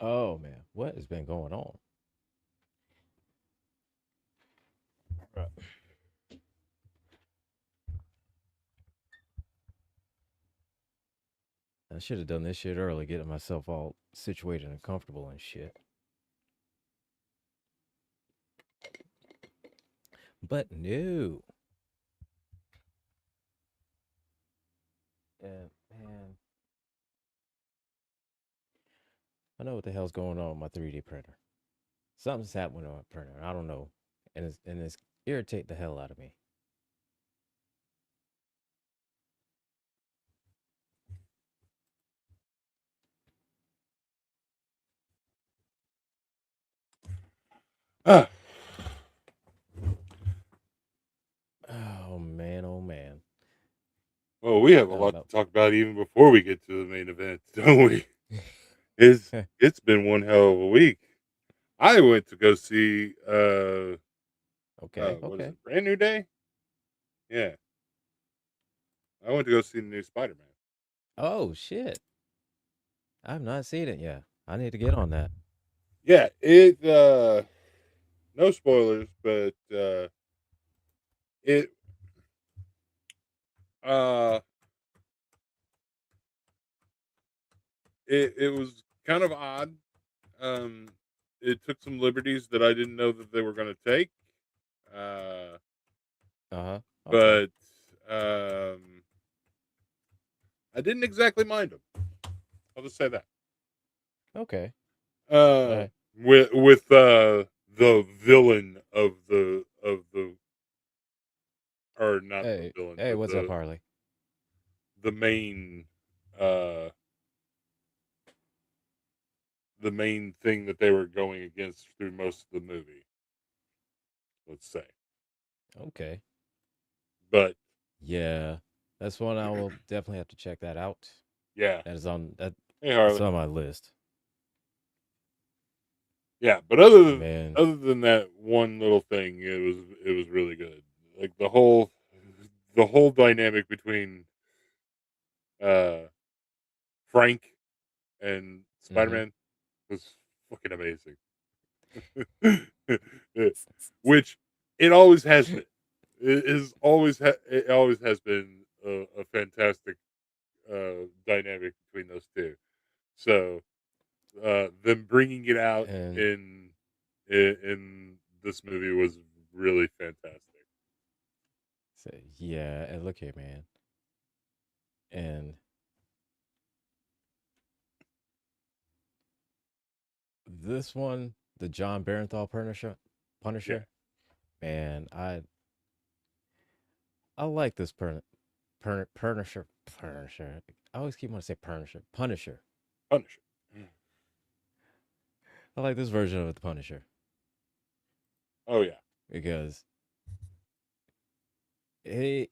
Oh man, what has been going on? Right. I should have done this shit early, getting myself all situated and comfortable and shit. But no. And man, I know what the hell's going on with my 3D printer. Something's happening on my printer. I don't know. And it's irritate the hell out of me. Ah, Oh man, oh man. well, we have a I don't lot know. to talk about even before we get to the main event, don't we? It's been one hell of a week. I went to go see Okay, what is okay. it? Brand New Day? Yeah, I went to go see the new Spider Man. Oh shit. I've not seen it yet. I need to get on that. Yeah, it no spoilers, but it uh it was kind of odd. Um, it took some liberties that I didn't know that they were going to take. Uh, Uh-huh. Okay. but I didn't exactly mind them. I'll just say that. Okay. All Uh, right. with the villain of the or not the Hey, villain, hey, but what's up, Harley? the main uh the main thing that they were going against through most of the movie. Let's say, Okay. but Yeah. That's one I will definitely have to check that out. yeah. That is on that Hey that's Harley. on my list. Yeah, but Man. other than that one little thing, it was really good. Like the whole dynamic between uh Frank and Spider Mm-hmm. Man was fucking amazing. Which it always has been. It always has been a fantastic dynamic between those two. So them bringing it out And in this movie was really fantastic. say, yeah, and look here, man. And this one, the John Barenthal Yeah. Punisher, man, I like this Punisher. I always keep wanting to say Punisher. Punisher. I like this version of the Punisher Oh yeah. because he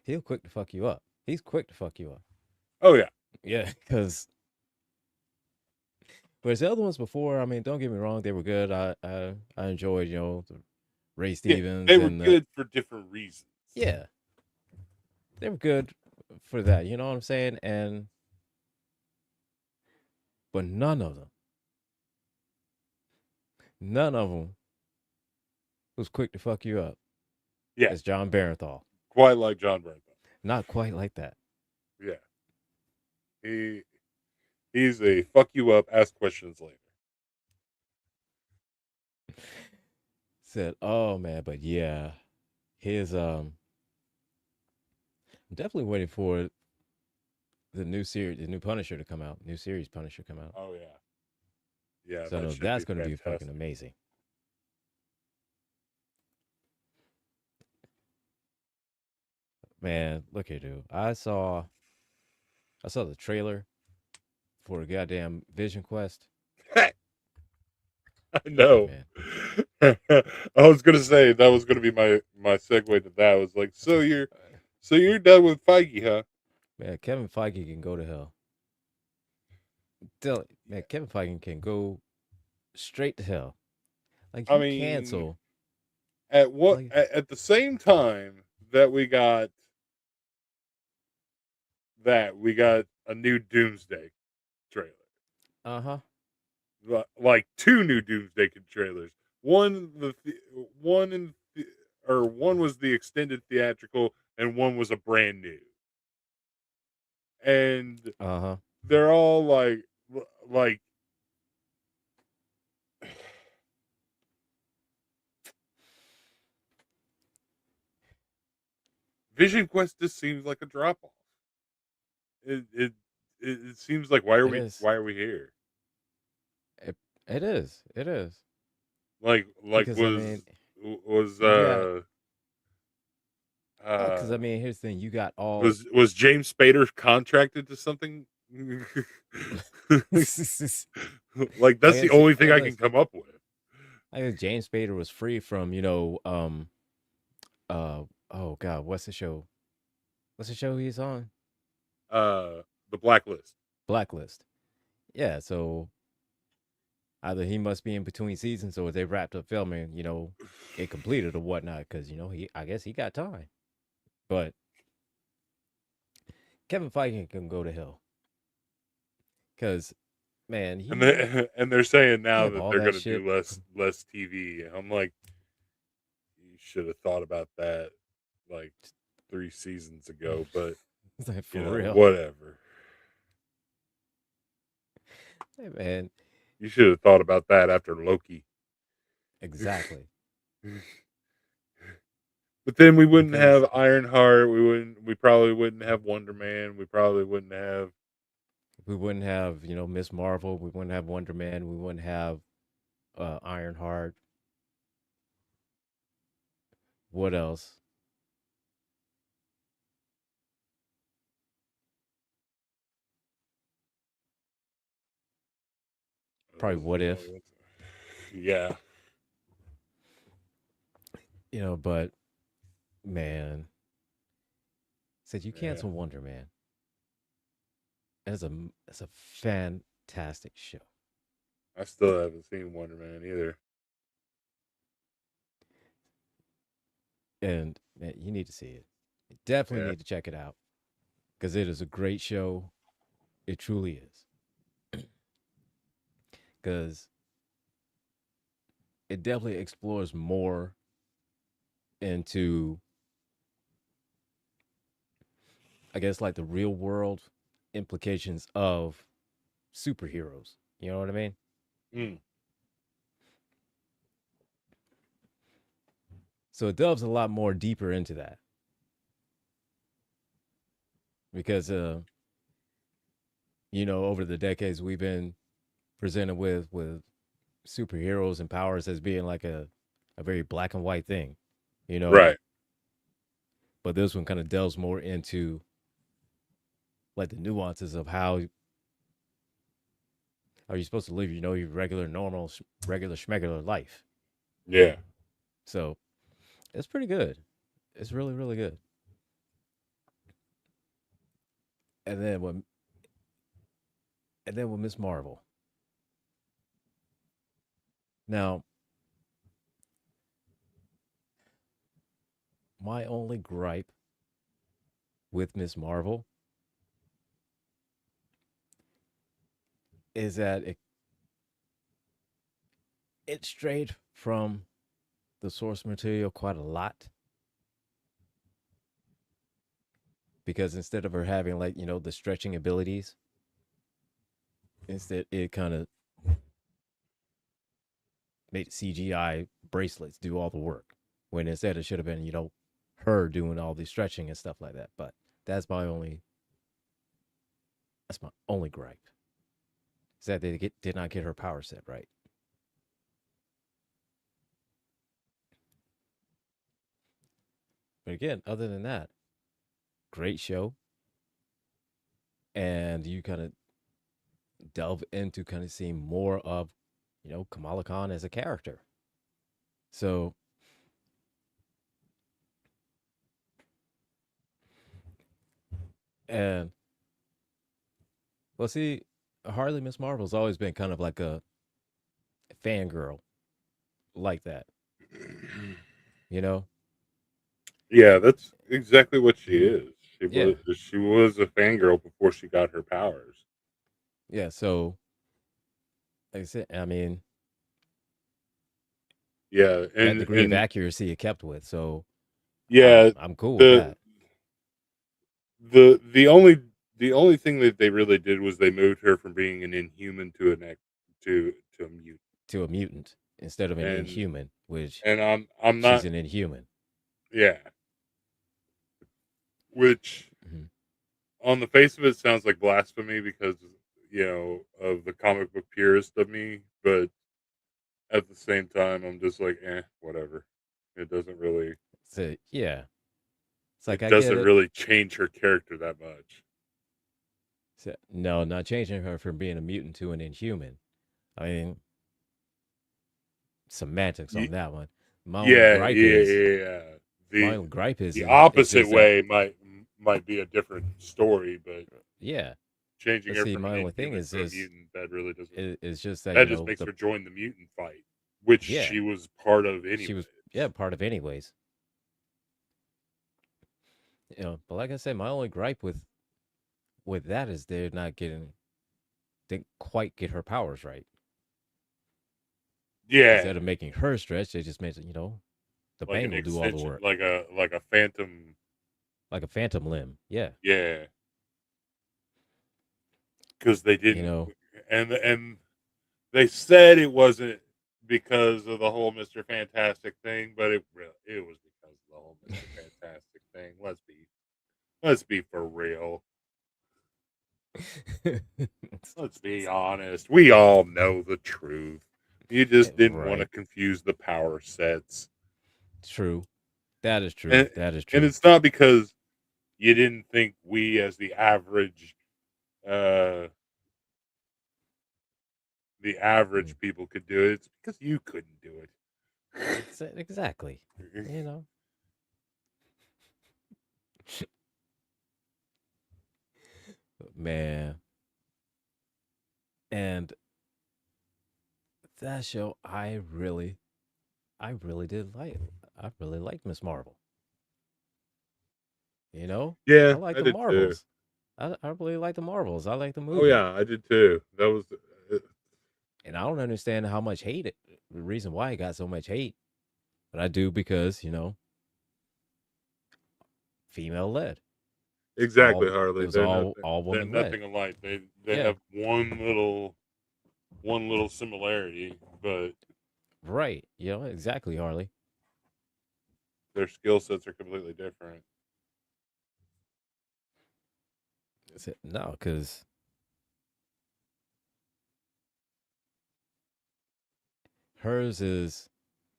he'll quick to fuck you up. He's quick to fuck you up. Oh yeah. Yeah, because whereas the other ones before, I mean, don't get me wrong, they were good. I enjoyed the Ray Yeah. Stevens They were and the good for different reasons. yeah, they were good for that. You know what I'm saying? And but none of them was quick to fuck you up Yeah. as John Barenthal. Quite like John Bernthal. Not quite like that. Yeah. He he's a fuck you up, ask questions later. Said, oh man, but yeah, his I'm definitely waiting for the new Punisher to come out, new series Punisher come out. Oh yeah. Yeah, So I that know should be that's going to be fucking fantastic. amazing. Man, look here, dude. I saw the trailer for a goddamn Vision Quest. I know. Man, I was gonna say that was gonna be my segue to that. I was like, so you're done with Feige, huh? man, Kevin Feige can go to hell. Man, Yeah. Kevin Feige can go straight to hell. Like I you mean, cancel, like at the same time that we got a new Doomsday trailer. Uh-huh. Like two new Doomsday trailers. One in or one was the extended theatrical, and one was a brand new. And Uh-huh. they're all like Vision Quest just seems like a drop off. It, it it seems like It is. why are we here? It, it is. It is. Like Because I mean, was you got uh because I mean, here's the thing, you got all was James Spader contracted to something? Like I that's the guess only thing I can listen, come up with. I guess James Spader was free from, oh God, what's the show? What's the show he's on? Uh, the Blacklist. Blacklist. Yeah, so either he must be in between seasons or they wrapped up filming, it completed or whatnot, because he I guess he got time. But Kevin Feige can go to hell. Cause man, And they're saying he now have that all they're that going to shit. do less TV. I'm like, you should have thought about that like 3 seasons ago, but It's like, you for know, real. whatever. Hey man, You should have thought about that after Loki. exactly. But then we wouldn't Because have Ironheart. We probably wouldn't have Wonder Man. We probably wouldn't have. we wouldn't have, Miss Marvel, we wouldn't have Wonder Man, we wouldn't have Ironheart. What else? Probably What If, Yeah, but man, said you yeah. cancel Wonder Man. It's a fantastic show. I still haven't seen Wonder Man either. And man, you need to see it. You definitely Yeah. need to check it out because it is a great show. It truly is. Because it definitely explores more into, I guess, like the real world implications of superheroes. You know what I mean? Mm. So it delves a lot more deeper into that because, over the decades we've been presented with superheroes and powers as being like a very black and white thing, you know. Right. But this one kind of delves more into like the nuances of how are you supposed to live, your regular, normal, regular, schmegular life. Yeah. So it's pretty good. It's really, really good. And then when and then with Miss Marvel. Now, my only gripe with Miss Marvel is that it strayed from the source material quite a lot because instead of her having like the stretching abilities, instead it kind of made CGI bracelets do all the work when instead it should have been her doing all the stretching and stuff like that. But that's my only that's my only gripe is that did not get her power set right. But again, other than that, great show, and you kind of delve into kind of seeing more of Kamala Khan as a character. So and well, see, Harley Miss Marvel's always been kind of like a fangirl like that, you know. Yeah, that's exactly what she is. Yeah, she was a fangirl before she got her powers. yeah. So, like I said, I mean, Yeah, that degree of and accuracy it kept with. So, yeah, I'm cool with the that. the the only the only thing that they really did was they moved her from being an inhuman to to a mutant. To a mutant instead of an And inhuman, which I'm she's not, an inhuman. yeah, which Mhm. on the face of it sounds like blasphemy because of the comic book purist of me, but at the same time I'm just like, whatever. It doesn't really So yeah, it's like it I get doesn't it. really change her character that much. So, no, not changing her from being a mutant to an inhuman. I mean, semantics on Ye- that one. My only Yeah, gripe yeah, is yeah, yeah. my The only gripe the is it's opposite just that way might be a different story, but yeah. changing But her see, from an my only thing inhuman is to a just mutant, that really doesn't. it's just that That just makes the her join the mutant fight, which yeah she was part of she was anyways. part of anyways. But like I said, my only gripe with that is they're not getting didn't quite get her powers right. Yeah, Instead of making her stretch, they just made the like bang an will do all the extension, work, like a phantom. like a phantom limb. Yeah, Yeah, because they you didn't, know, and they said it wasn't because of the whole Mister Fantastic thing, but it was because of the whole Mister Fantastic thing. Let's be for real. Let's be honest. We all know the truth. You just didn't want to right. confuse the power sets, True. That is true. and That is and true. it's not because you didn't think we, as uh, the Mm. average people, could do it. It's because you couldn't do Exactly. it. You know, man. And that show, I really did like. I really liked Miss Marvel. You know, I Yeah, like I the did too. Marvels. I really like the Marvels. I like the Oh movie, yeah, I did too. That was and I don't understand how much hate it. The reason why it got so much hate, but I do because female led. exactly, It Harley. was all They're woman led. nothing alike. They Yeah, have one little similarity, but right. Exactly, Harley. their skill sets are completely different. No, because hers is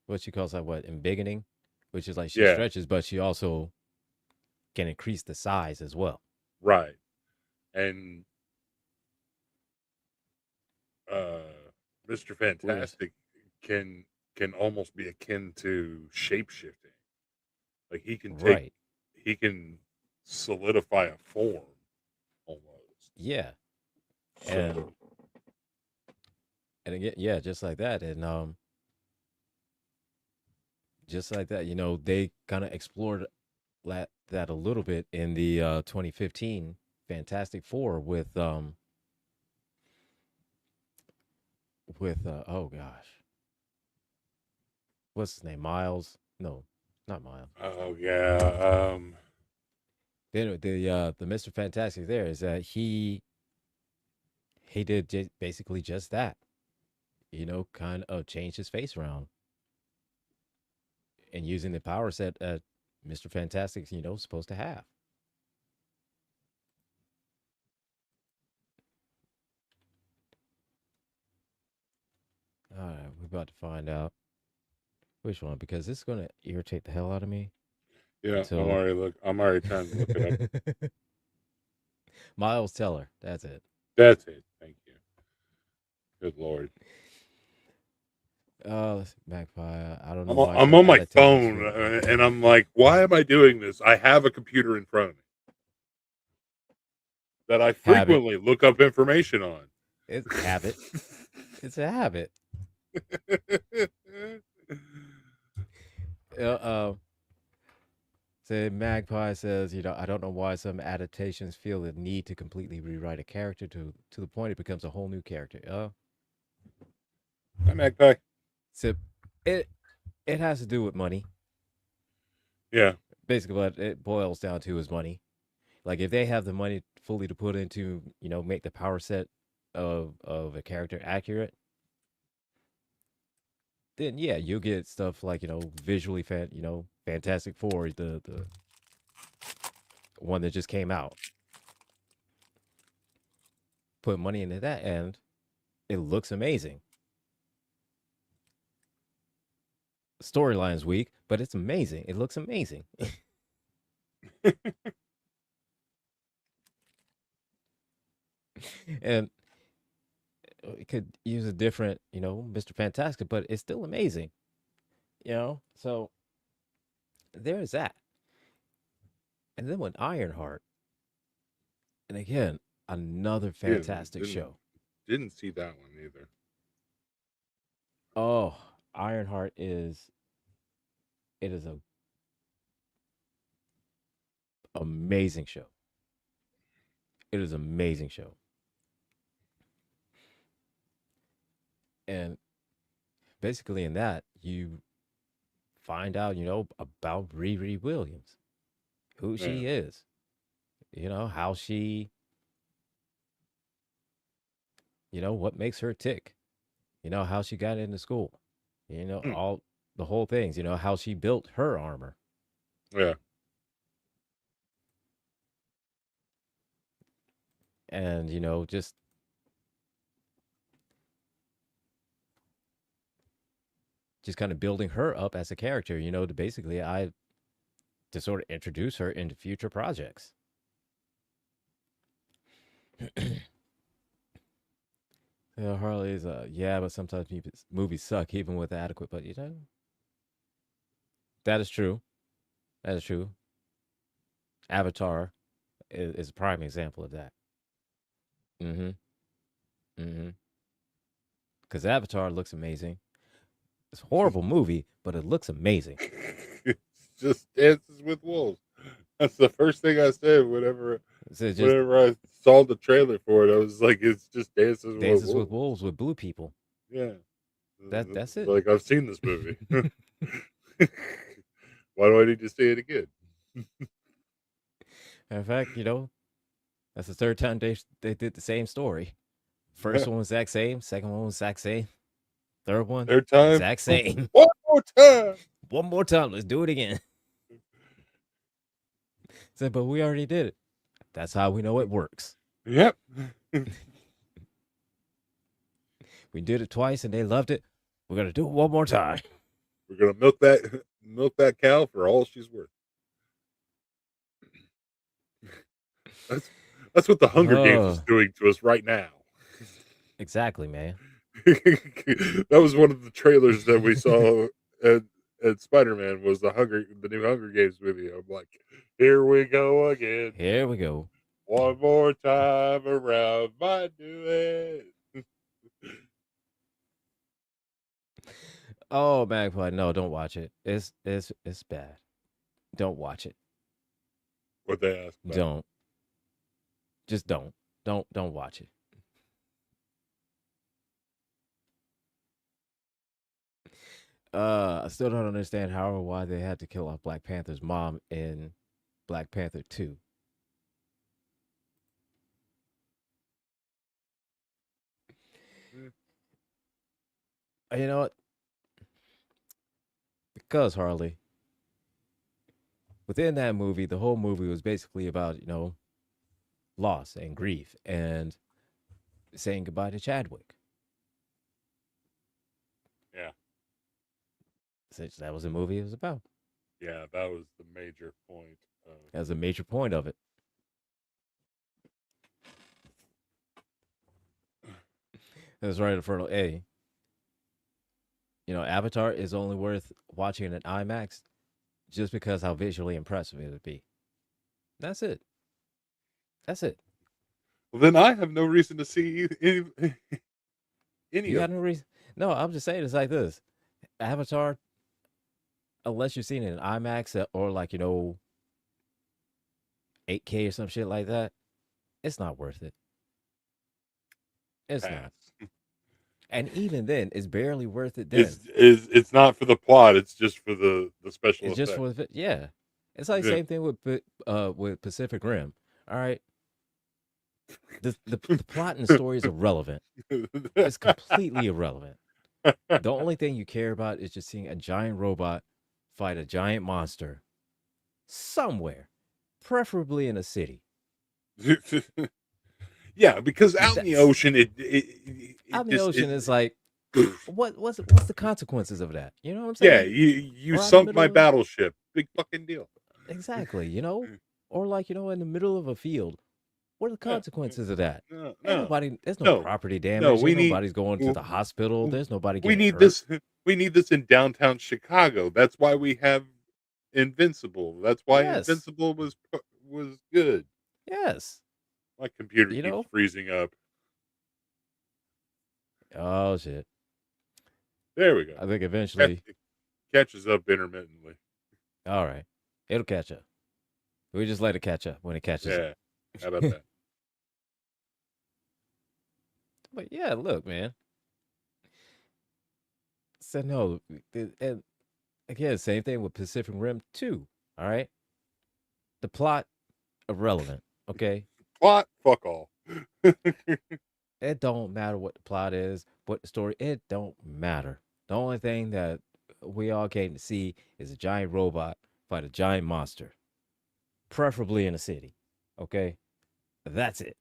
what she calls that what embiggening, which is like she Yeah, stretches, but she also can increase the size as well. right. And uh Mr. Whereas Fantastic can can almost be akin to shape shifting. Like right, he can solidify a form almost. yeah, and So again, yeah, just like that, and just like that, they kind of explored that a little bit in the 2015 Fantastic Four with oh gosh, what's his name? Miles? No, not Miles. oh yeah, The Mr. Fantastic there is that he did basically just that. Kind of changed his face around and using the power set that Mr. Fantastic's supposed to have. All right, we're about to find out which one because this is going to irritate the hell out of me yeah, until I'm already trying to look it up. Miles Teller. That's it. That's it. Thank you. Good lord. Let's see, Magpie. I don't know why I I'm said on my adaptation phone script. and I'm like, why am I doing this? I have a computer in front of me that I Habit. frequently look up information on. It's habit. It's a habit. Uh, uh Say Magpie says, I don't know why some adaptations feel the need to completely rewrite a character to the point it becomes a whole new character. Hi, Magpie. So it it has to do with money. Yeah. Basically, what it boils down to is money. Like if they have the money fully to put into, make the power set of a character accurate, then yeah, you'll get stuff like visually Fantastic Four, the one that just came out. Put money into that, and it looks amazing. Storyline's weak, but it's amazing. It looks amazing. And it could use a different, Mr. Fantastic, but it's still amazing. So there's that. And then with Ironheart, and again, another Yeah. fantastic Didn't show. didn't see that one either. Oh, Ironheart is it is a amazing show. It is an amazing show. And basically in that you find out, about Riri Williams, who Yeah. she is, how she, what makes her tick, how she got into school, Hmm. all the whole things, how she built her armor. Yeah. And, just kind of building her up as a character, to basically to sort of introduce her into future projects. Harley's yeah, but sometimes movies suck even with adequate, but that is true. That is true. Avatar is a prime example of that. Mm-hmm. Mm-hmm. Because Avatar looks amazing. It's a horrible movie, but it looks amazing. It's just Dances with Wolves. That's the first thing I said So it just whenever I saw the trailer for it. I was like, it's just Dances with dances with Wolves. wolves with blue people. Yeah. That's it. Like I've seen this movie. Why do I need to see it again? In fact, that's the third time they did the same story. First one was exact same. Second one was exact same. Third one, Third time. exact same. One more time. One more time. Let's do it again. Said, but we already did it. That's how we know it works. Yep. We did it twice and they loved it. We're gonna do it one more time. We're gonna milk that cow for all she's worth. That's that's what the Hunger Games is Oh, doing to us right now. exactly, man. That was one of the trailers that we saw at Spider Man was the new Hunger Games movie. I'm like, here we go again. Here we go. One more time around my new head. Oh, Magpie, no, don't watch it. It's bad. Don't watch it. What they asked about. Don't. Just don't. Don't watch it. I still don't understand how or why they had to kill off Black Panther's mom in Black Panther 2. Mm, You know what? Because Harley, within that movie, the whole movie was basically about, loss and grief and saying goodbye to Chadwick. yeah. Since that was the movie it was about. Yeah, that was the major point of That was a major point of it. That's right, Inferno A. Avatar is only worth watching in IMAX just because how visually impressive it would be. That's it. That's it. well then I have no reason to see any You of got no reason. No, I'm just saying it's like this. Avatar, unless you've seen it in IMAX or like, 8K or some shit like that, it's not worth it. It's Pass. not. And even then, it's barely worth it then. It's not for the plot. It's just for the special It's just effect. for the yeah. It's like Yeah. same thing with Pacific Rim. All right, the plot and the story is irrelevant. It's completely irrelevant. The only thing you care about is just seeing a giant robot fight a giant monster somewhere, preferably in a city. Yeah, because out in the That's ocean, out it in the just ocean. It's like what's the consequences of that? You know what I'm yeah. saying? You Or out in the sunk my middle of battleship. Big fucking deal. exactly, or like in the middle of a field. What are the Yeah. consequences of that? No, Ain't no, nobody. There's no no, property no. damage. We Ain't need nobody's going to w- the hospital. w- There's nobody we getting need hurt. this. We need this in downtown Chicago. That's why we have Invincible. That's why Yes, Invincible was good. yes. My computer You keeps know. freezing up. Oh shit. There we go. I think Catch, eventually. catches up intermittently. All right, it'll catch up. We just let it catch up when it catches up. Yeah. How about that? But yeah, look, man. Said no, and again, same thing with Pacific Rim 2. All right, the plot irrelevant. Okay, Plot, fuck all. it don't matter what the plot is, what the story. It don't matter. The only thing that we all came to see is a giant robot fight a giant monster, preferably in a city. Okay, that's it.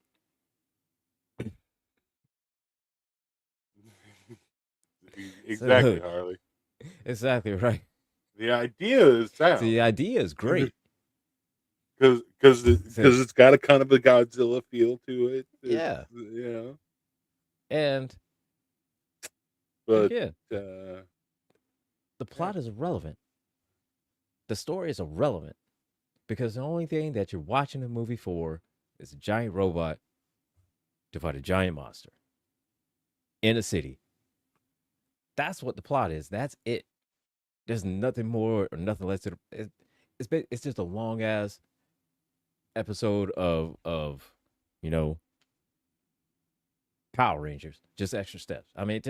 So Exactly, look, Harley. exactly right. The idea is So sound the idea is great. because So it's got a kind of a Godzilla feel to it. It's yeah, you know, and but again, uh, the yeah. plot is irrelevant. The story is irrelevant because the only thing that you're watching the movie for is a giant robot to fight a giant monster in a city. That's what the plot is. That's it. There's nothing more or nothing less to it's just a long ass episode of you know Power Rangers, just extra steps. I mean,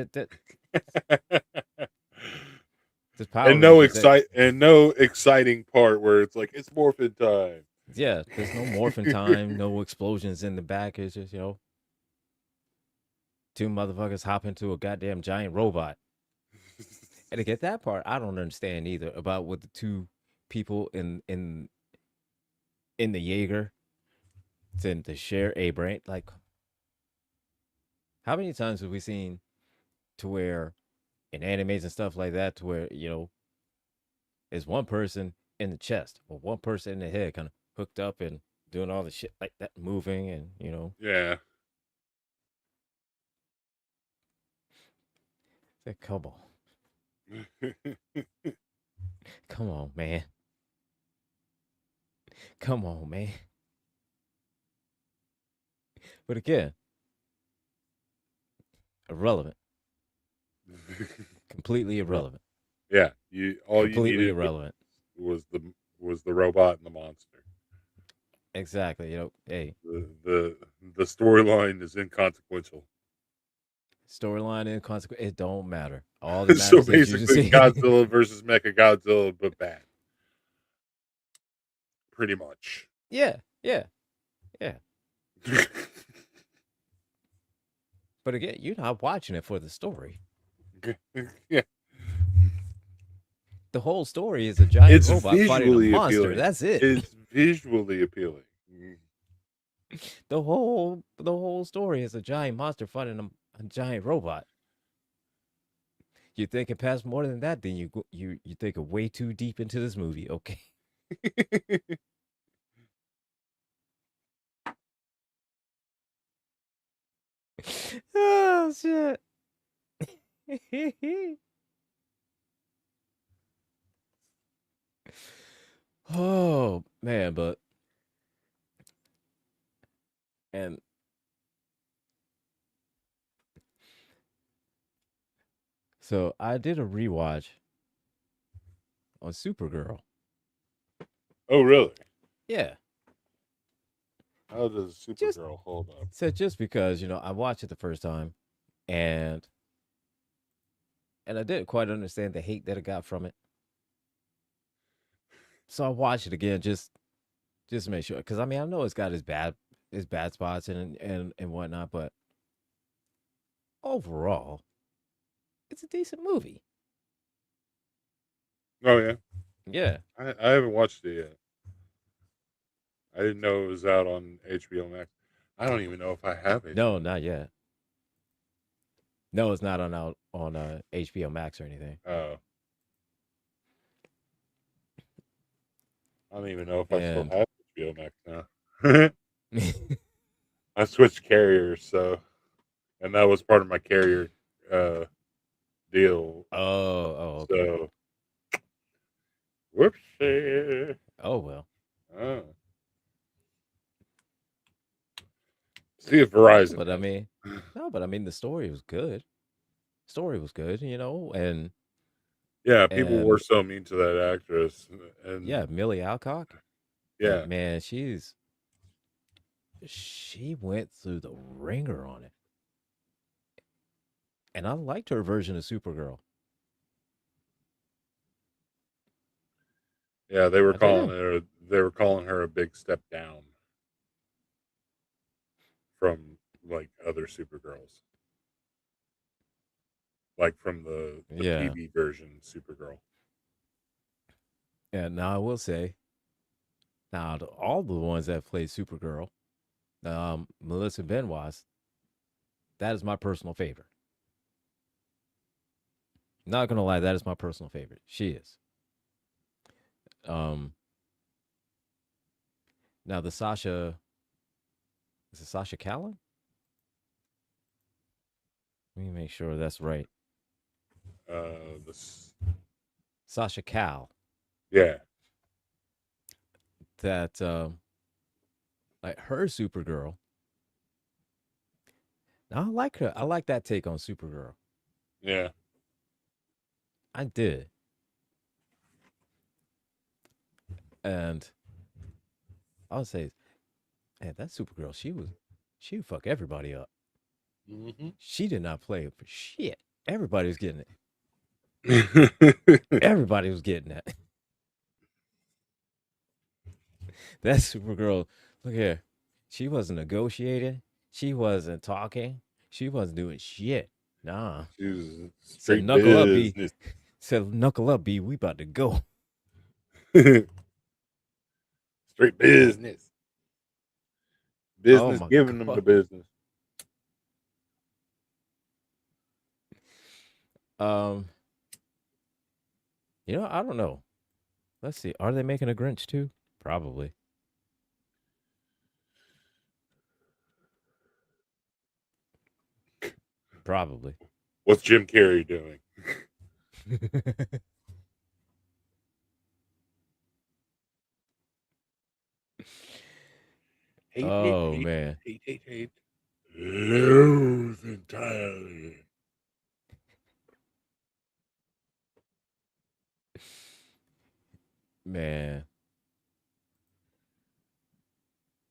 just Power Rangers. No exciting part where it's like it's morphin time. Yeah, there's no morphing time, no explosions in the back. It's just two motherfuckers hop into a goddamn giant robot. And to get that part, I don't understand either about what the two people in the Jaeger to share a brain. Like, how many times have we seen to where in animes and stuff like that, to where is one person in the chest or one person in the head, kind of hooked up and doing all the shit like that, moving and Yeah. say, come on, man, come on, man. But again, irrelevant, completely Ro- irrelevant, yeah, you all you completely needed irrelevant. was the robot and the monster. Exactly. Hey, The storyline is inconsequential. storyline inconsequent. It don't matter. All that So matters is you just basically, see. Godzilla versus Mechagodzilla, but bad, pretty much. Yeah, yeah, yeah. But again, you're not watching it for the story. Yeah, The whole story is a giant it's robot fighting a visually monster. appealing. That's it. It's visually appealing. The whole story is a giant monster fighting a giant robot. You think it past more than that, then you think it way too deep into this movie. Okay. Oh shit. Oh man, but and so I did a rewatch on Supergirl. Oh, really? Yeah. How does Just Supergirl hold up? just because I watched it the first time, and I didn't quite understand the hate that it got from it. So I watched it again just to make sure, because I mean I know it's got its bad spots and whatnot, but overall, it's a decent movie. Oh yeah, Yeah. I haven't watched it yet. I didn't know it was out on HBO Max. I don't even know if I have No, HBO. not yet. No, it's not on out on HBO Max or anything. Oh, I don't even know if I still And have HBO Max now. I switched carriers, so and that was part of my carrier uh, deal. okay. So whoopsie. Oh well. Oh. See if Verizon But I has mean, it. no, but I mean the story was good. Story was good, Yeah, people were and so mean to that actress, and yeah, Millie Alcock. Like yeah, man, she went through the ringer on it, and I liked her version of Supergirl. yeah, I did. they were calling her a big step down from like other Supergirls, like from the Yeah. TV version Supergirl. And now I will say, now all the ones that played Supergirl, Melissa Benoist, that is my personal favorite. Not gonna lie, that is my personal favorite. She is. Um, Now the Sasha, is it Sasha Callan? Let me make sure that's right. This, Sasha Cal. yeah, That like her Supergirl. Now I like her. I like that take on Supergirl. yeah, I did. And I would say, man, that Supergirl, she would fuck everybody up. hmm She did not play for shit. Everybody was getting it. yeah. Everybody was getting that. That Supergirl, look here. She wasn't negotiating. She wasn't talking. She wasn't doing shit. Nah. She was Said straight knuckle up, B. business. Said knuckle up, B. We about to go. Straight business. Oh Business my giving them the god. business. Um, I don't know. Let's see. Are they making a Grinch too? Probably. Probably. What's Jim Carrey doing? Hate, hate, Oh hate, man. hate, hate, hate. Loathe entirely. Man.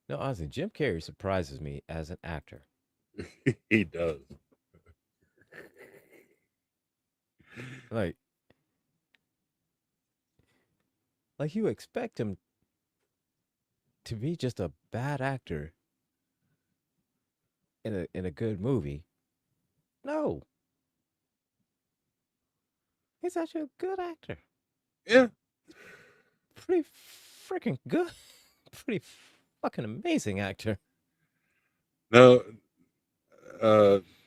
No, honestly, Jim Carrey surprises me as an actor. He does. Like you expect him to be just a bad actor in a good movie. No, he's actually a good actor. Yeah. Pretty freaking good. Pretty fucking amazing actor. No.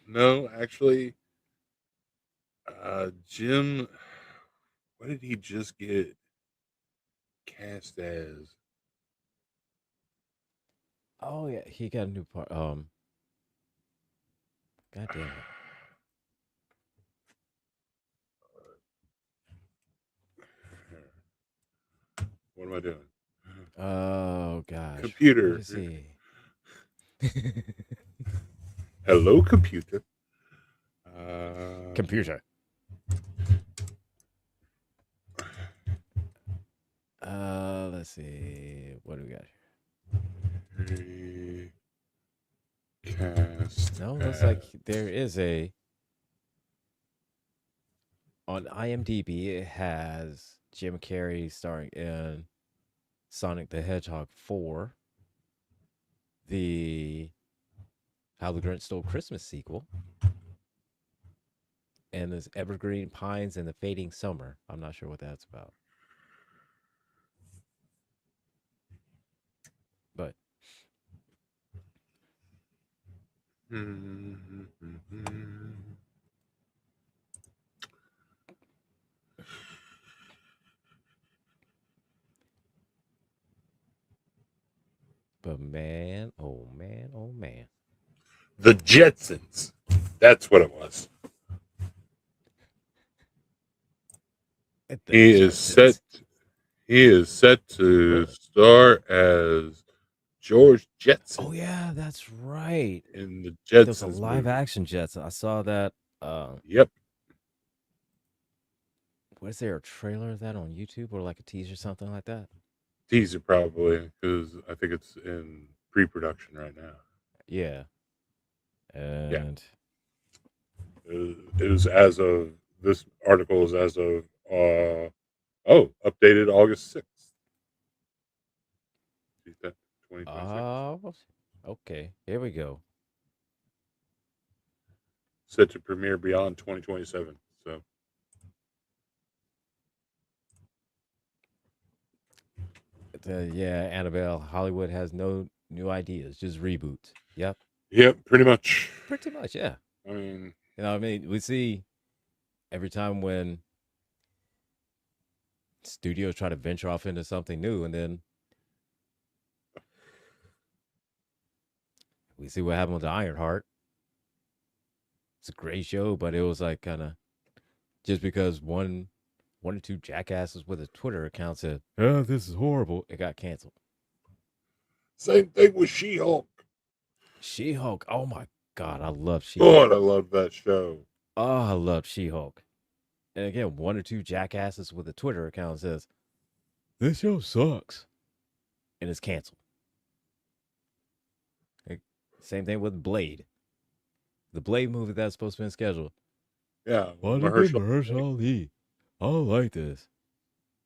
No. Actually, Jim. What did he just get cast as? Oh yeah, he got a new part. God damn it. What am I doing? Oh gosh, what Computer. is he? Hello, computer. Uh, Computer. Let's see. What do we got Cast No, looks as like there is a on IMDb. It has Jim Carrey starring in Sonic the Hedgehog 4, the How the Grinch Stole Christmas sequel, and there's Evergreen Pines and the Fading Summer. I'm not sure what that's about, but man, oh man, oh man. The Jetsons. That's what it was. The He is set. Jetsons. He is set to Really? star as George Jetson Oh yeah, that's right. in the There was a Jetsons live movie. action Jetson. I saw that. Uh, Yep, was there a trailer of that on YouTube or like a teaser, something like that? teaser probably because I think it's in pre-production right now. Yeah, Yeah, and it was as of this article is as of updated August 6th, 2026. okay, here we go. Set to premiere beyond 2027. So Yeah, Annabelle. Hollywood has no new ideas, just reboots. Yep, yep, pretty much. pretty much. Yeah, I mean, I mean, we see every time when studios try to venture off into something new, and then we see what happened with the Ironheart. It's a great show, but it was like kind of just because one or two jackasses with a Twitter account said, "Oh, this is horrible," it got canceled. same thing with She-Hulk. She-Hulk. Oh my god, I love She-Hulk. God, I love that show. Oh, I love She-Hulk. And again, one or two jackasses with a Twitter account says, "This show sucks," and it's canceled. Like, same thing with Blade. The Blade movie that's supposed to be scheduled. Yeah, Why did get Mahershala. Mahershala Ali? I don't like this.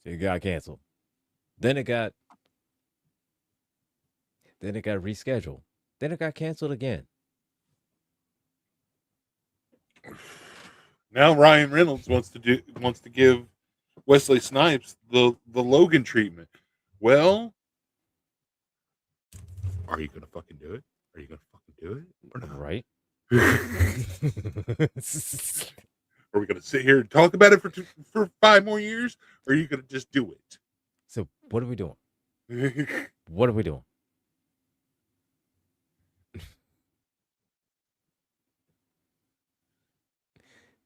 It got canceled. Then it got rescheduled. Then it got canceled again. Now Ryan Reynolds wants to give Wesley Snipes the Logan treatment. Well, are you gonna fucking do it? Are you gonna fucking do it or not? Right? Are we gonna sit here and talk about it for 5 more years? Or are you gonna just do So what are we doing? it? What are we doing?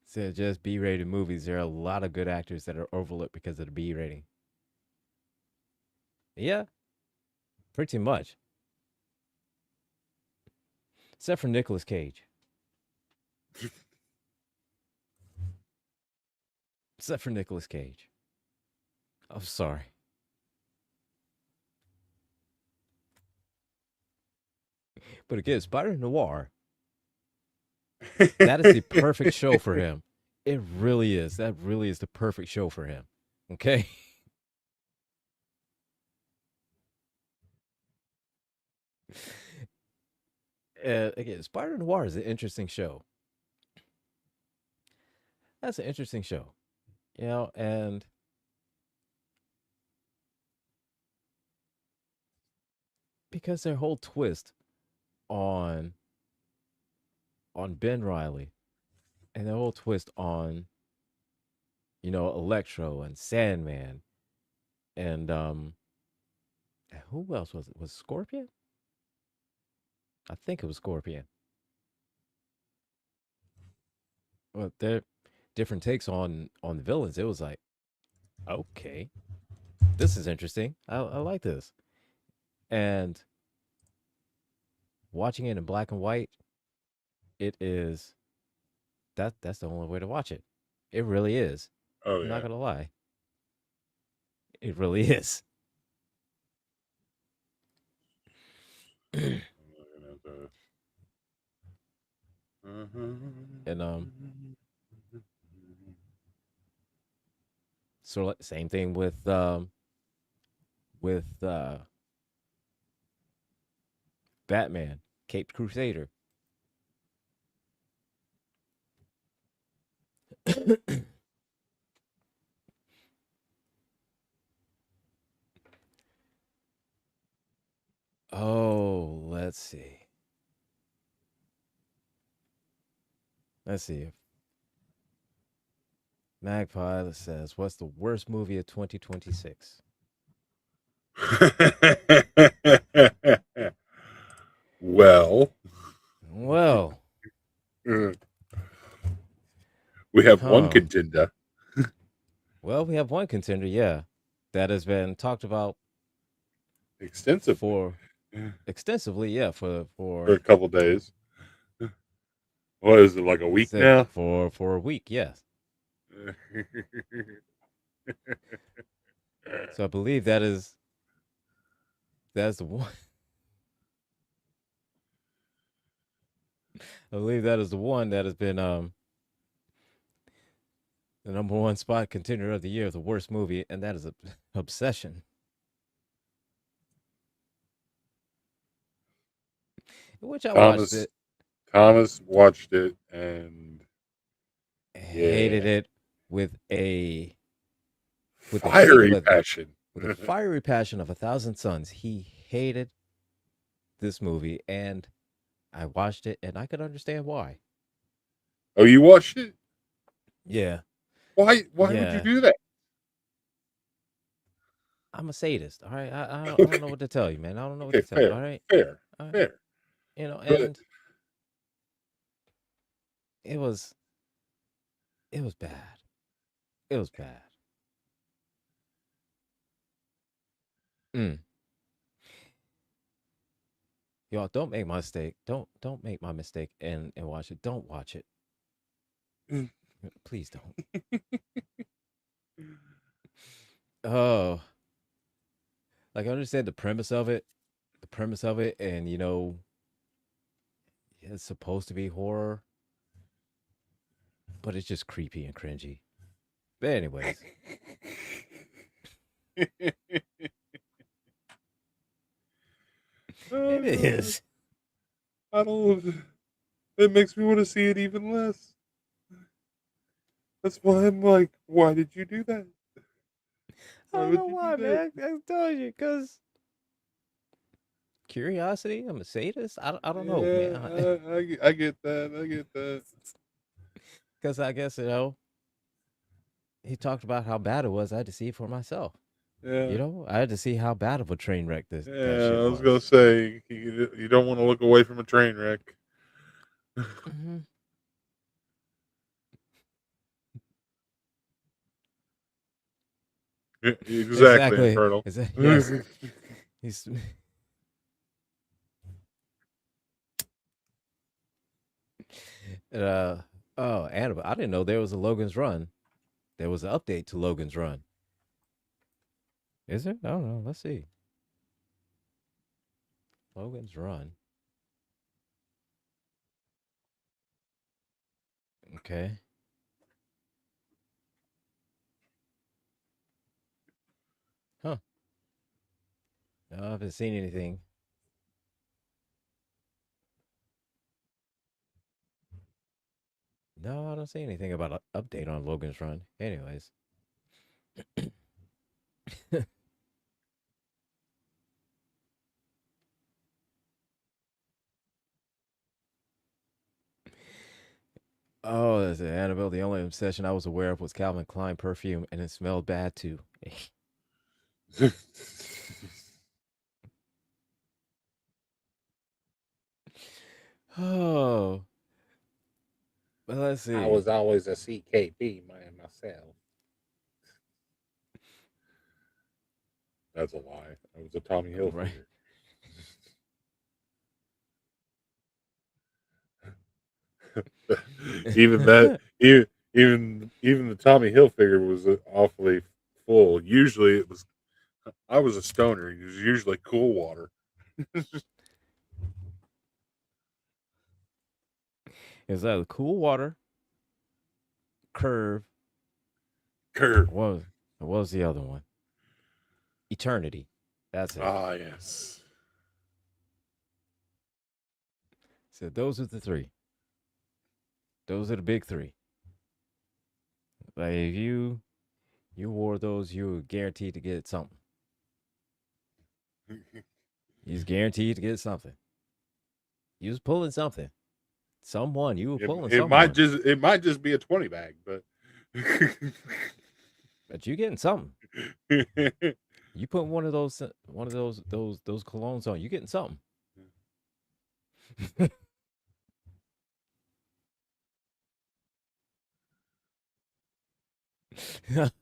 So just B-rated movies. There are a lot of good actors that are overlooked because of the B rating. Yeah, pretty much. Except for Nicolas Cage. Except for Nicolas Cage. I'm sorry. But again, Spider Noir, that is the perfect show for him. It really is. That really is the perfect show for him. Okay? Again, Spider Noir is an interesting show. That's an interesting show. And because their whole twist on Ben Riley and the whole twist on Electro and Sandman and who else was it? Was Scorpion? I think it was Scorpion. Well, they're different takes on the villains. It was like, okay, this is interesting. I like this. And watching it in black and white, it is that's the only way to watch it. It really is. Oh I'm not yeah. gonna lie. It really is. And so same thing with Batman, Caped Crusader. Oh, let's see. Let's see. Magpie says, "What's the worst movie of 2026?" Well, Well, we have one huh. contender. Well, we have one contender, yeah, that has been talked about Extensively for extensively, yeah, for a couple days. What is it, like a week said now? for a week, yes. So I believe that's the one. I believe that is the one that has been the number one spot contender of the year, the worst movie, and that is Obsession, which I watched Thomas it, Thomas watched it and hated yeah, it with a with the heat of fiery a passion. with a fiery passion of 1,000 suns. He hated this movie, and I watched it, and I could understand why. Oh, you watched it? Yeah, Why? Why would you yeah. do that? I'm a sadist. All right, I don't know Okay, what to tell you, man. I don't know what okay, to tell you. All fair, right, fair, all right. fair. But And it was it was bad. It was bad. Mm. Y'all don't make my mistake. Don't make my mistake and watch it. Don't watch it. Please don't. Oh, like I understand the premise of it, and it's supposed to be horror, but it's just creepy and cringy. But anyways, it uh, is. I don't. It makes me want to see it even less. That's why I'm like, why did you do that? I Why don't would know you do why, that? man. I told you, cause curiosity. I'm a sadist. I don't know, Yeah, man. I get that. I get that. Because I guess he talked about how bad it was. I had to see it for myself. Yeah. I had to see how bad of a train wreck that Yeah, shit I was gonna was. say you don't want to look away from a train wreck. Hmm. Exactly, Exactly. Infernal. Yes. He's uh oh, Annabelle. I didn't know there was a Logan's Run. There was an update to Logan's Run. Is there? I don't know. Let's see. Logan's Run. Okay. Huh. No, I haven't seen anything. No, I don't see anything about an update on Logan's Run. Anyways. Oh, that's it. Annabelle. The only obsession I was aware of was Calvin Klein perfume, and it smelled bad too. Oh, but let's I see. was always a CKB man myself. That's a lie. That was a Tommy Right. Hilfiger. Even that, even the Tommy Hilfiger was awfully full. Usually, it was. I was a stoner. It was usually cool water. It's either Cool Water, Curve. Curve. What was the other one? Eternity. That's it. Ah, yes. So those are the three. Those are the big three. Like if you wore those, you were guaranteed to get something. You's guaranteed to get something. You was pulling something. Someone. You were pulling someone. It might just be a 20 bag, but But you getting something. You put one of those colognes on, you getting something.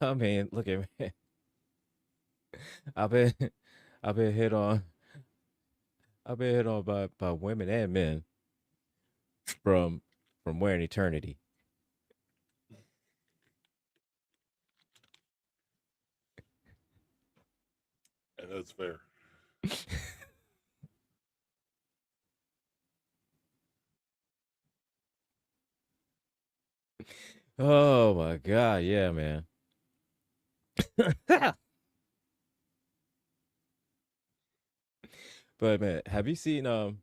I mean, look at me. I've been I've been hit on by women and men from wearing eternity. and that's fair. Oh my god, yeah, man. But man, have you seen the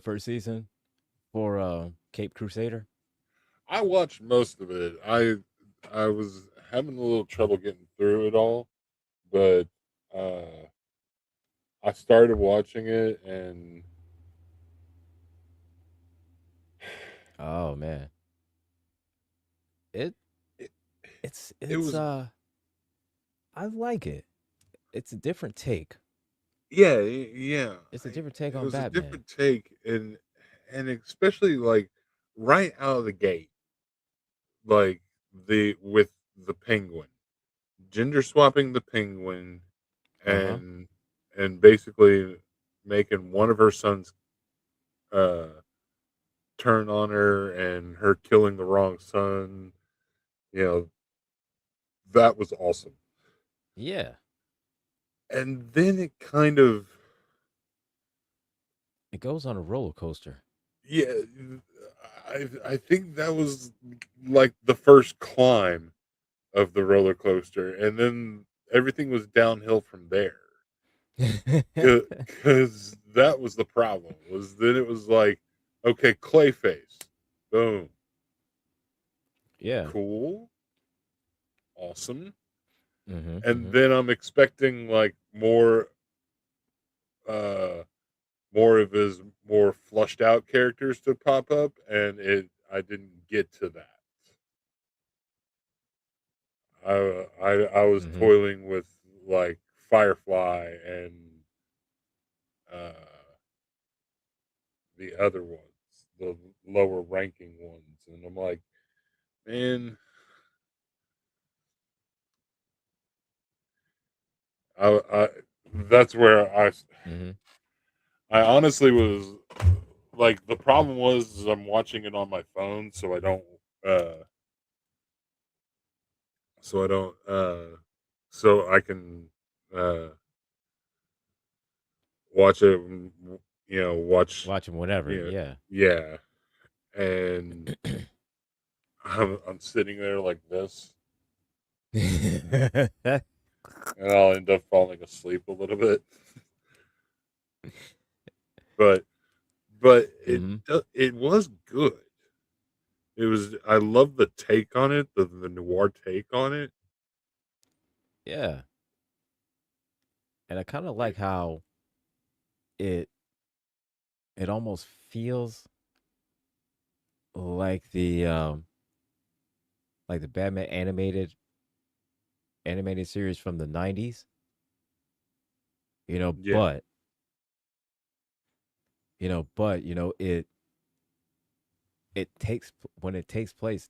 first season for Cape Crusader? I watched most of it. I was having a little trouble getting through it all, but uh I started watching it and Oh man. It it, it it's was I like it. It's a different take. yeah. It's a different take It on was a Batman. different take and especially like right out of the gate, like the with the penguin. Gender swapping the penguin Uh-huh. and basically making one of her sons uh turn on her and her killing the wrong son, you know, that was awesome. Yeah. And then it kind of It goes on a roller coaster. yeah, I think that was like the first climb of the roller coaster and then everything was downhill from there. Cuz that was the problem. Was then it was like okay, Clayface. Boom. Yeah. Cool. Awesome. Mhm. And Mhm. then I'm expecting like uh more of his more flushed out characters to pop up and it I didn't get to that. I was Mhm. toiling with like Firefly and uh the other ones, the lower ranking ones and I'm like, man, I that's where Mhm. I honestly was like the problem was is I'm watching it on my phone uh so I don't so I can uh watch it watch Watch him whenever. you know Yeah. yeah and I'm sitting there like this and I'll end up falling asleep a little bit but Mhm. it was good. It was I love the take on it, the noir take on it. Yeah. And I kind of like It- how it it almost feels like the Batman animated series from the 90s, you know, yeah. but it takes when it takes place,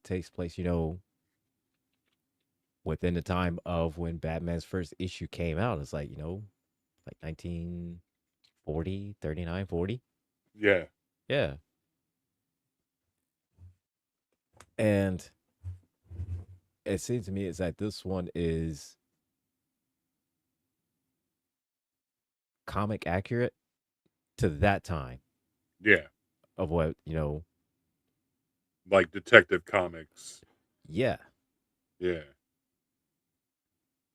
within the time of when Batman's first issue came out. It's like, like 1940, 39, 40. Yeah. Yeah. And it seems to me it's like this one is comic accurate to that time Yeah. of what, like Detective Comics. Yeah, Yeah.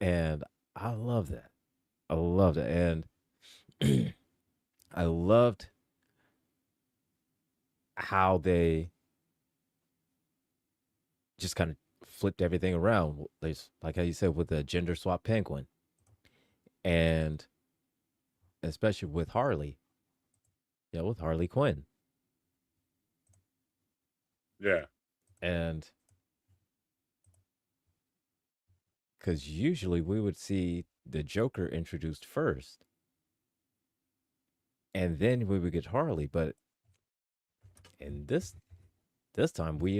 and I love that. I loved it, and I loved how they just kind of flipped everything around. There's like how you said with the gender swap penguin, and especially with Harley, with Harley Quinn, Yeah. and because usually we would see the Joker introduced first, and then we would get Harley, but in this time we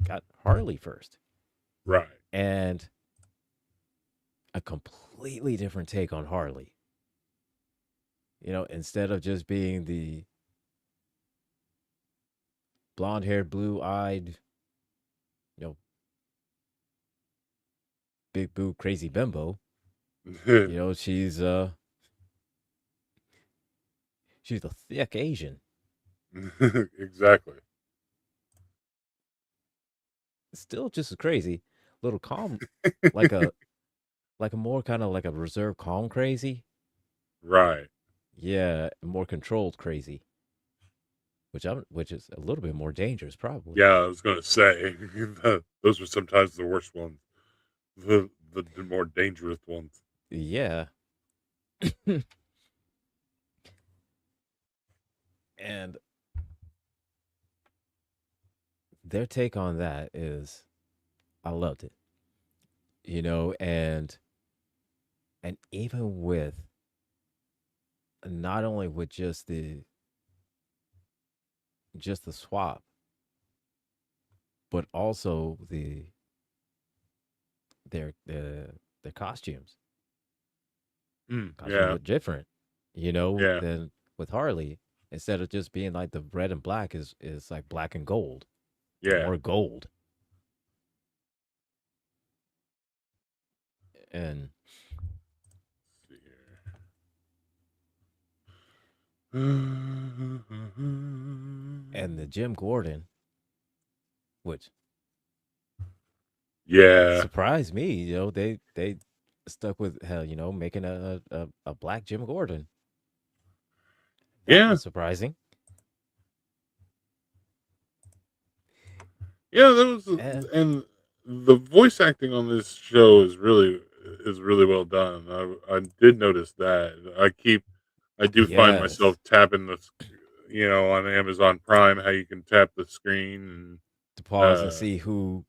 got Harley first, Right. and a completely different take on Harley. Instead of just being the blonde haired, blue eyed, you know, big boo crazy bimbo, she's a thick Asian. Exactly. Still just as crazy. Little calm, like a more kind of like a reserved calm crazy. Right. Yeah, more controlled crazy. Which is a little bit more dangerous probably. Yeah, I was gonna say those were sometimes the worst ones, the more dangerous ones. Yeah. And their take on that is I loved it. And even with not only with just the swap, but also their costumes. Costumes Yeah, look different, yeah, than with Harley. Instead of just being like the red and black is like black and gold, yeah. more gold. And Let's see and the here. Jim Gordon, which Yeah, surprised me, they stuck with hell, making a black Jim Gordon. That yeah, was surprising. yeah. That was, And and the voice acting on this show is really well done. I did notice that. I do find myself yes, tapping on Amazon Prime, how you can tap the screen to and pause and see who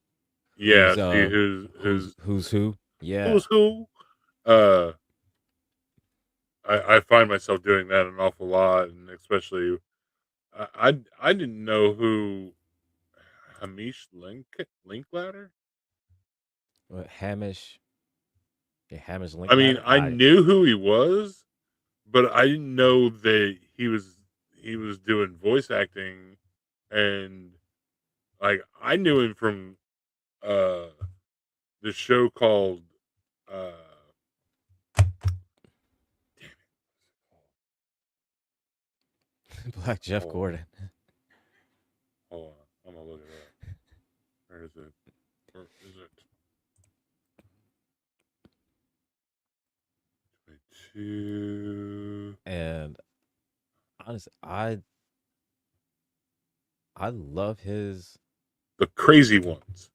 yeah, who's see uh who's who's who's who. Yeah. who's who. Uh, I find myself doing that an awful lot, and especially I didn't know who Linklater. Hamish, yeah, Hamish I mean, Linklater. I I knew who he was, but I didn't know that he was doing voice acting, and like I knew him from uh the show called uh Black Jeff hold on, Gordon. hold on, I'm gonna look it up. Where is it? Where is it? 22. And honestly, I love his, The Crazy Ones.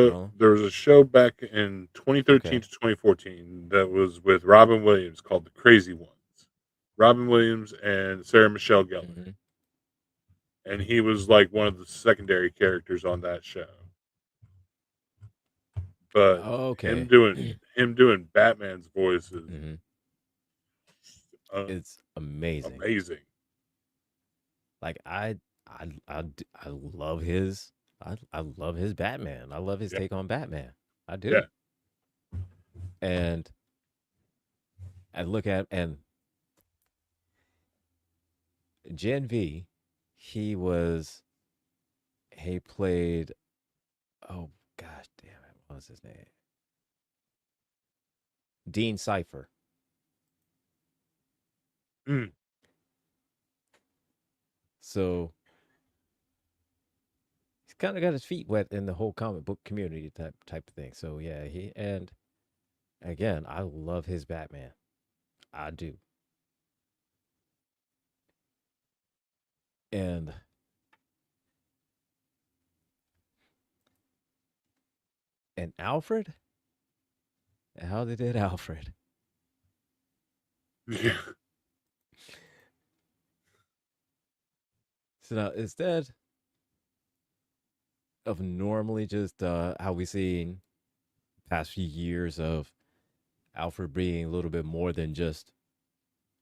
well, There was a show back in 2013 okay. to 2014 that was with Robin Williams called The Crazy Ones. Robin Williams and Sarah Michelle Gellar, Hmm. and he was like one of the secondary characters on that show. But him Okay. doing him doing Batman's voice is Hmm. uh, It's amazing. amazing. Like I love his I love his Batman. I love his Yeah, take on Batman. I yeah, do. And I look at and Gen V, he was he played, oh gosh damn it, what was his name? Dean Cypher. mm, So kind of got his feet wet in the whole comic book community type of thing. So yeah, he and again, I love his Batman. I do. And Alfred, how they did Alfred. Yeah. So now instead of normally just how we seen past few years of Alfred being a little bit more than just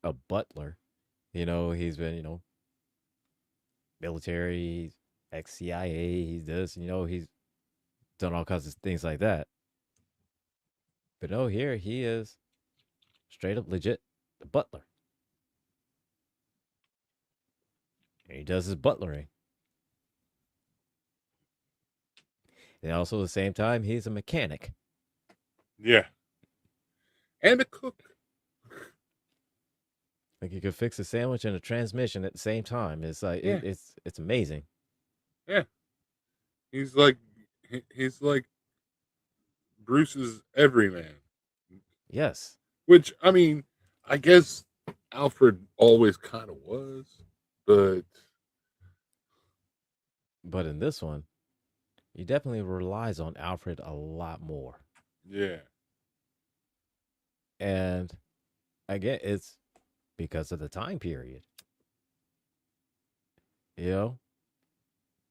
a butler. He's been, military, ex CIA, he's this, he's done all kinds of things like that. But no, here he is straight up legit the butler. And he does his butlering. And also at the same time, he's a mechanic. Yeah. And a cook. Like he could fix a sandwich and a transmission at the same time. It's like Yeah. it's amazing. Yeah. He's like Bruce's everyman. Yes. Which, I mean, I guess Alfred always kind of was, but in this one, he definitely relies on Alfred a lot more. yeah. And again, it's because of the time period.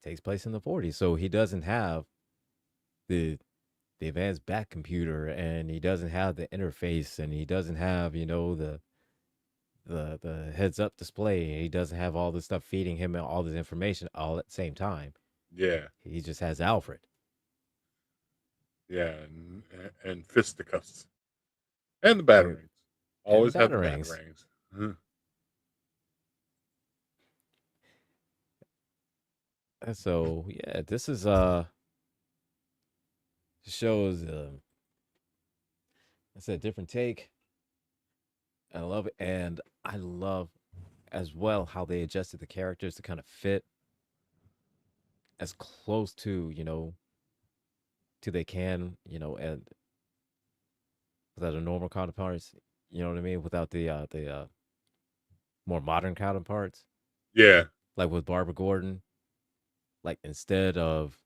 Takes place in the 40s. So he doesn't have the advanced back computer, and he doesn't have the interface, and he doesn't have, the heads up display. He doesn't have all this stuff feeding him all this information all at the same time. Yeah. He just has Alfred. Yeah, and fisticuffs. And the batarangs. Always have the batarangs. batarangs. Mm-hmm. And so yeah, this is shows it's a different take. I love it, and I love as well how they adjusted the characters to kind of fit as close to to they can, and without the normal counterparts, you know what I mean, without the more modern counterparts, Yeah. like with Barbara Gordon. Like instead of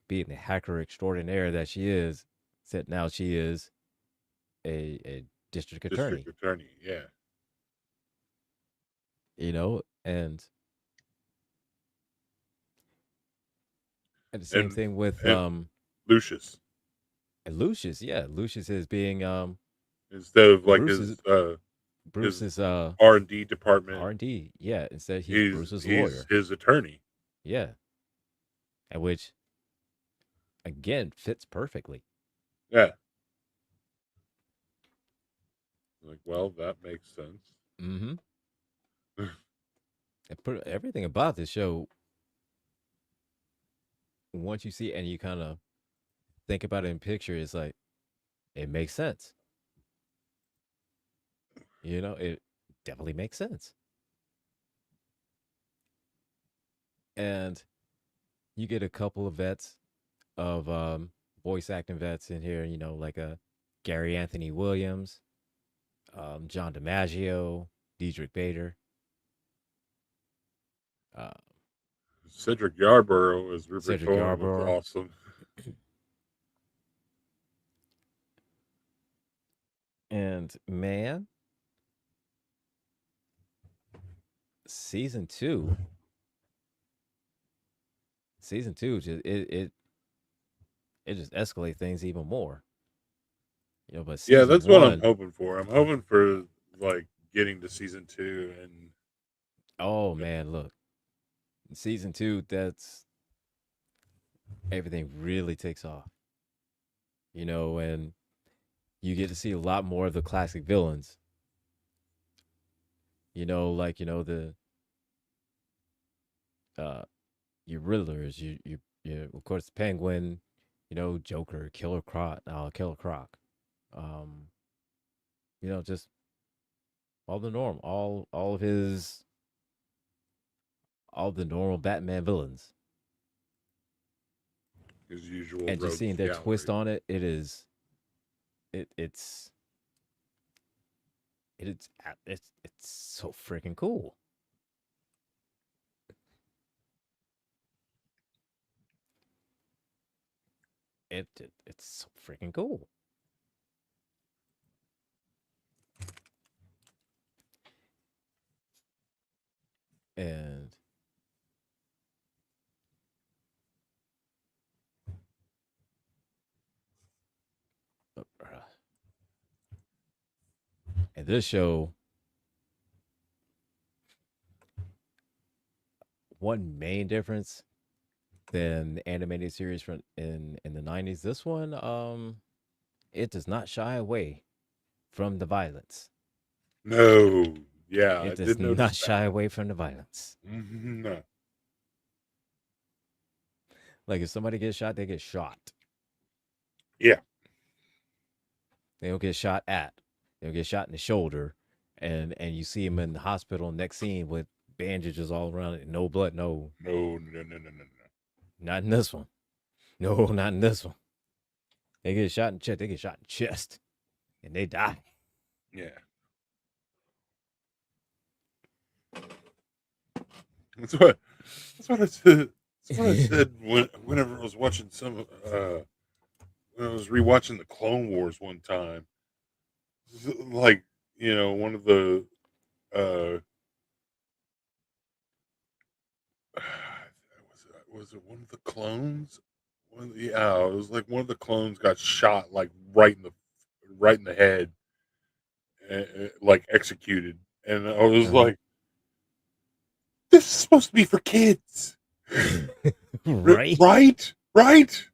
being the hacker extraordinaire that she is, said now she is a district attorney. District attorney, yeah. And the same thing with Lucius. and Lucius. Yeah, Lucius is being Instead of like Bruce's R&D department. R&D. Yeah, instead he's Bruce's lawyer. His attorney. Yeah. And which again fits perfectly. Yeah. Like, well, that makes sense. Mm-hmm. And everything about this show, once you see it and you kind of think about it in picture, it's like it makes sense. It definitely makes sense. And you get a couple of vets of voice acting vets in here, like Gary Anthony Williams, John DiMaggio, Diedrich Bader. Cedric Yarborough as Rupert Cedric Thorne Yarborough. was awesome. And man, season two just it just escalates things even more. But Yeah, that's what I'm one, hoping for. I'm hoping for like getting to season 2 and oh man, look, season 2, that's everything really takes off. And you get to see a lot more of the classic villains. Like the your Riddlers, you of course Penguin, Joker, Killer Croc, just all the norm, all of the normal Batman villains. his usual and just rogues seeing their twist gallery. on it, it's it's so freaking cool. It's so freaking cool. And and this show, one main difference than the animated series from in the 90s, this one it does not shy away from the violence. No, yeah, I It does did not notice shy that. away from the violence. No, Like if somebody gets shot, they get shot. yeah, They don't get shot at. They'll get shot in the shoulder, and you see him in the hospital. Next scene with bandages all around it, no blood. No, no, no, no, no, no, no. not in this one. No, not in this one. They get shot in chest. They get shot in chest, and they die. Yeah, that's what that's what I said. That's what I said whenever I was watching when I was rewatching the Clone Wars one time. Like, one of the uh was it one of the clones? Yeah, it was like one of the clones got shot like right in the head, like executed, and I was Uh-huh. like, "This is supposed to be for kids, Right? right? Right?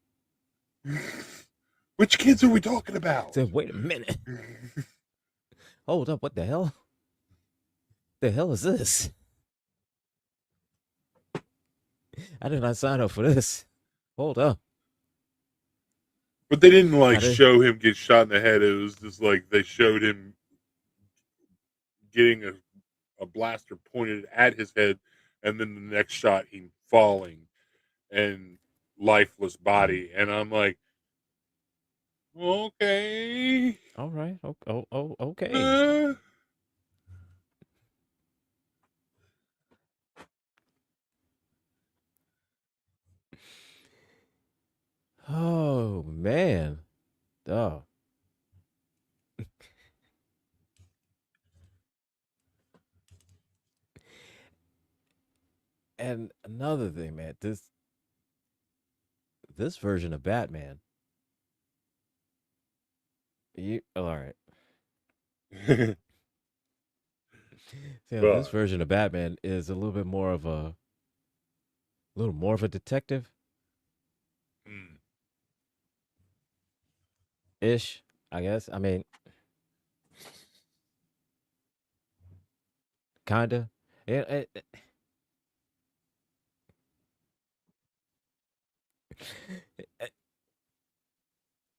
Which kids are we talking about?" So wait a minute. Hold up. What the hell? The hell is this? I did not sign up for this. Hold up. But they didn't I like did. show him get shot in the head. It was just like they showed him getting a blaster pointed at his head, and then the next shot him falling and lifeless body. And I'm like, okay. All right. Okay. Uh, Oh man. Oh. And another thing, man. This version of Batman. All right. This but version of Batman is a little more of a detective mm, ish, I guess. I mean, kinda. Yeah,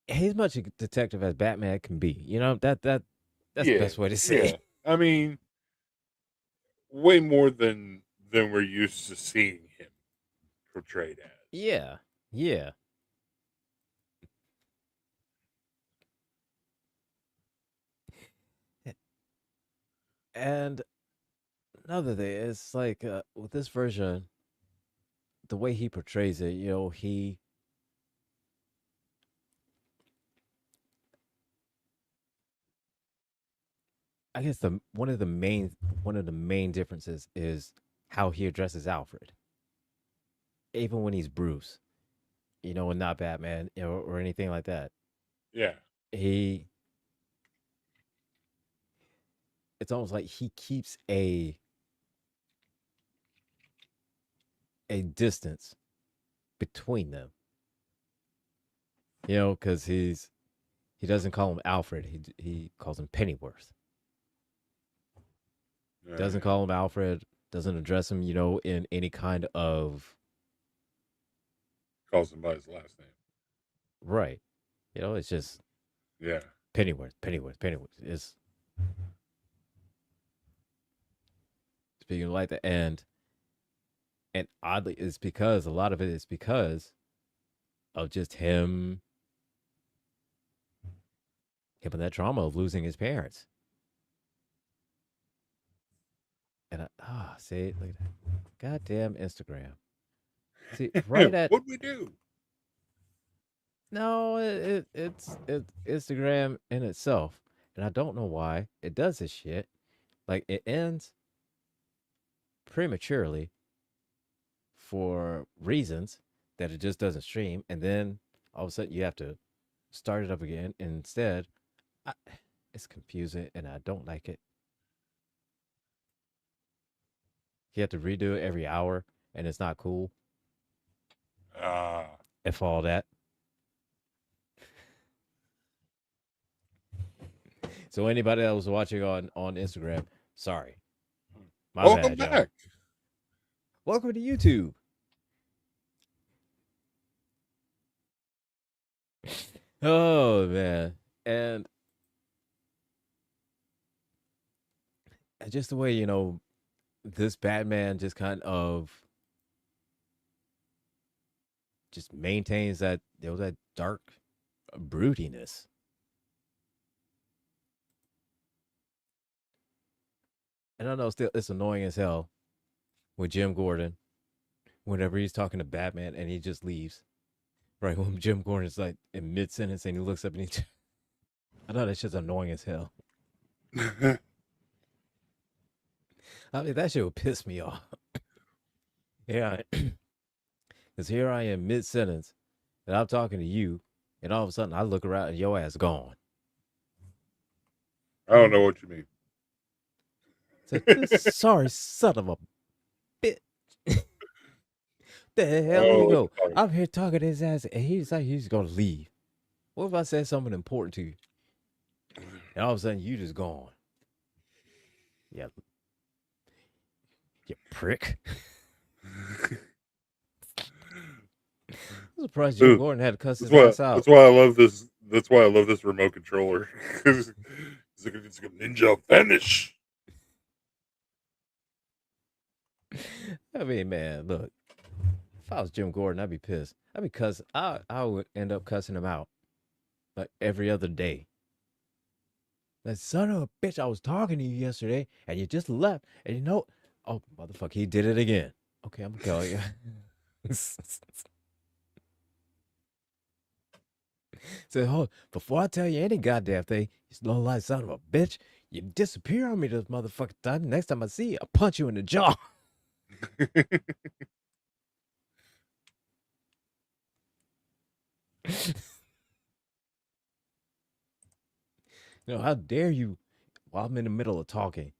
he's much a detective as Batman can be. That's the yeah, best way to say yeah. it. I mean, way more than we're used to seeing him portrayed as. Yeah, yeah. And another thing is like with this version, the way he portrays it, I guess the one of the main differences is how he addresses Alfred, even when he's Bruce, and not Batman, or anything like that. Yeah, He, it's almost like he keeps a distance between them, because he doesn't call him Alfred. He calls him Pennyworth. Doesn't yeah. call him Alfred. Doesn't address him, in any kind of Calls him by his last name. right. It's just Yeah, Pennyworth, Pennyworth, Pennyworth. It's speaking like that, and oddly, it's because a lot of it is because of just him and that trauma of losing his parents. And see, look at that. Goddamn Instagram. See, right at What'd we do? no, it's Instagram in itself, and I don't know why it does this shit. Like it ends prematurely for reasons that it just doesn't stream, and then all of a sudden you have to start it up again. And instead, I, it's confusing, and I don't like it. You have to redo it every hour, and it's not cool. If all that. So anybody that was watching on Instagram, sorry, my Welcome bad, y'all. back. Welcome to YouTube. Oh man, and just the way this Batman just kind of just maintains that that dark broodiness. And I know still it's annoying as hell with Jim Gordon whenever he's talking to Batman and he just leaves. Right when Jim Gordon is like in mid sentence and he looks up and he, I know that shit's annoying as hell. I mean that shit would piss me off. Yeah, because here I am mid sentence and I'm talking to you, and all of a sudden I look around and your ass gone. I don't know what you mean. It's like, this sorry son of a bitch. The hell you go? I'm here talking to his ass, and he's like he's gonna leave. What if I said something important to you, and all of a sudden you just gone? Yeah, you prick. I'm surprised Jim Gordon had to cuss his ass out. That's why I love this. That's why I love this remote controller. It's like a ninja vanish. I mean, man, look. If I was Jim Gordon, I'd be pissed. I'd be cussing. I would end up cussing him out like every other day. That son of a bitch! I was talking to you yesterday, and you just left. And you know, oh motherfucker, he did it again. Okay, I'm gonna call you. So, oh, before I tell you any goddamn thing, you slow life son of a bitch. You disappear on me this motherfucking time. Next time I see you, I'll punch you in the jaw. How dare you while I'm in the middle of talking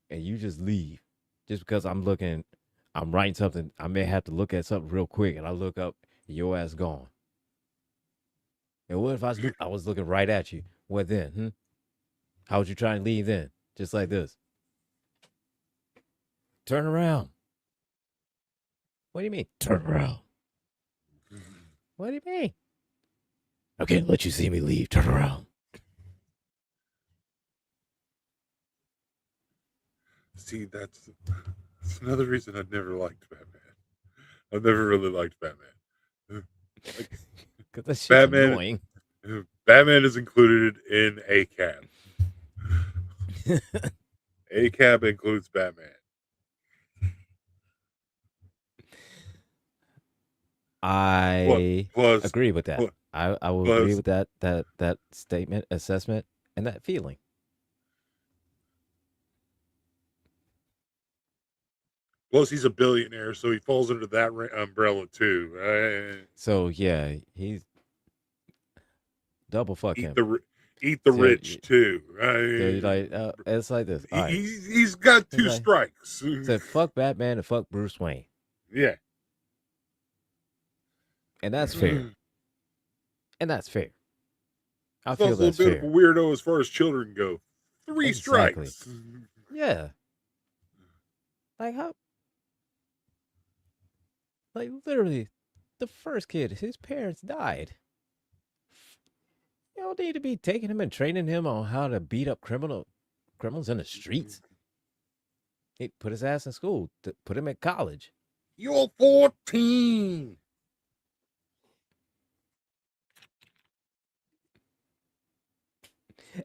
and you just leave just because I'm writing something. I may have to look at something real quick and I look up and your ass gone. And what if I was looking right at you? What then? How would you try and leave then? Just like this. Turn around. What do you mean? Turn around. What do you mean? I can't let you see me leave. Turn around. See, that's another reason I've never liked Batman. I've never really liked Batman. Because that shit's annoying. Batman is included in ACAB. ACAB includes Batman. I agree with that. I will agree with that statement, assessment, and that feeling. Plus, he's a billionaire, so he falls under that umbrella too. So yeah, he's double fuck him. Eat the rich too. It's like this. All right. He's got two strikes. Said fuck Batman and fuck Bruce Wayne. Yeah. And that's fair. I He's feel also that's a bit fair. of a weirdo as far as children go. 3 strikes. Yeah. Like how? Like literally, the first kid, his parents died. You don't need to be taking him and training him on how to beat up criminals in the streets. He put his ass in school, put him at college. You're 14.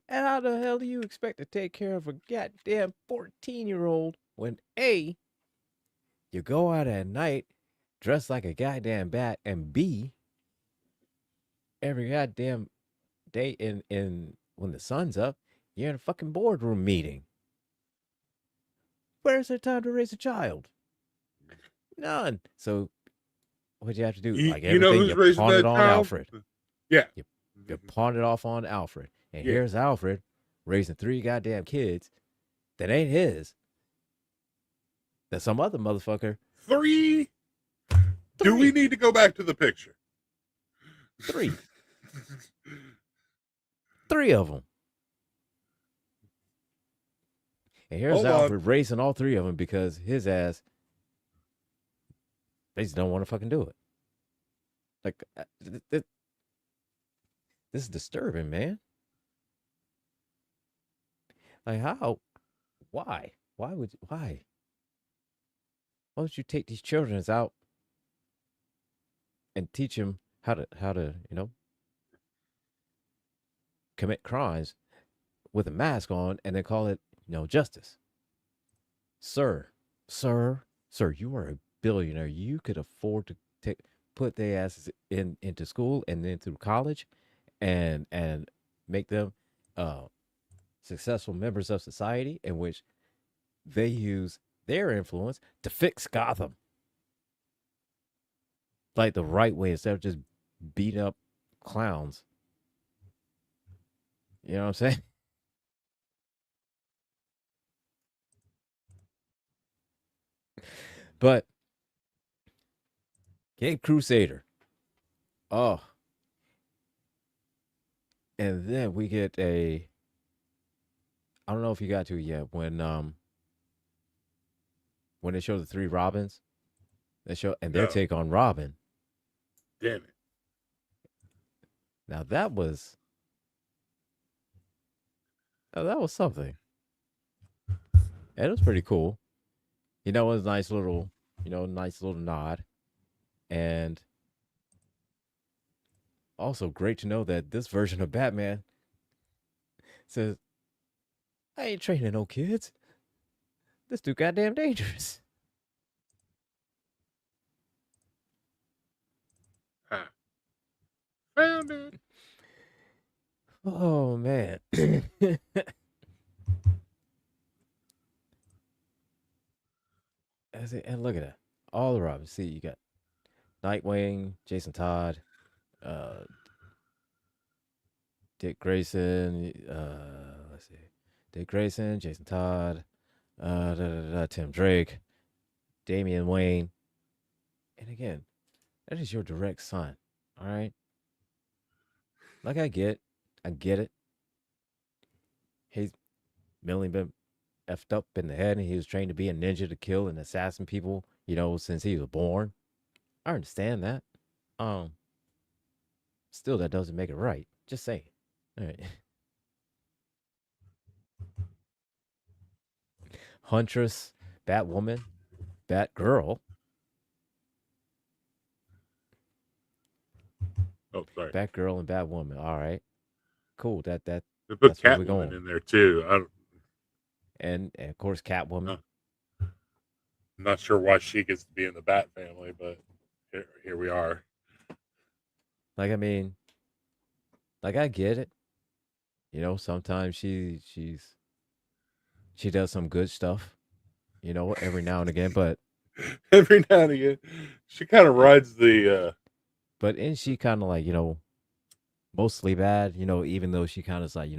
And how the hell do you expect to take care of a goddamn 14-year-old when A, you go out at night dressed like a goddamn bat, and B, every goddamn day in when the sun's up, you're in a fucking boardroom meeting. Where's there time to raise a child? None. So what you have to do? Like You know everything, who's you raising pawn it that on child? Alfred. Yeah. You pawn it off on Alfred. And Yeah. here's Alfred raising 3 goddamn kids that ain't his. That some other motherfucker. 3? Do we need to go back to the picture? 3. 3 of them. And here's Hold Alfred on. raising all 3 of them because his ass, they just don't want to fucking do it. Like, this is disturbing, man. Like, how? Why? Why would you take these children out and teach them how to commit crimes with a mask on and then call it justice? Sir, you are a billionaire. You could afford to put their asses into school and then through college and make them successful members of society in which they use their influence to fix Gotham. Like the right way instead of just beating up clowns. You know what I'm saying? But Cape Crusader. Oh. And then we get I don't know if you got to it yet when they show the 3 Robins. They show and their take on Robin. Damn it. Now that was something. And it was pretty cool. It was a nice little nod. And also great to know that this version of Batman says, I ain't training no kids. This dude goddamn dangerous. Found it. Oh man. And look at that. All the Robins. See, you got Nightwing, Jason Todd, Dick Grayson, let's see. Dick Grayson, Jason Todd, Tim Drake, Damian Wayne. And again, that is your direct son. All right. Like I get it. He's mainly been effed up in the head and he was trained to be a ninja to kill and assassin people, since he was born. I understand that. Still that doesn't make it right. Just saying. All right. Huntress, Batwoman, Batgirl. Oh, sorry. Batgirl and Batwoman. All right. Cool. They put that's where we're Catwoman going. in there too. And of course Catwoman. I'm not sure why she gets to be in the Bat family, but here we are. Like I mean, like I get it. Sometimes she does some good stuff, every now and again, but every now and again she kind of rides the but isn't she kind of like, mostly bad, even though she kind of is like,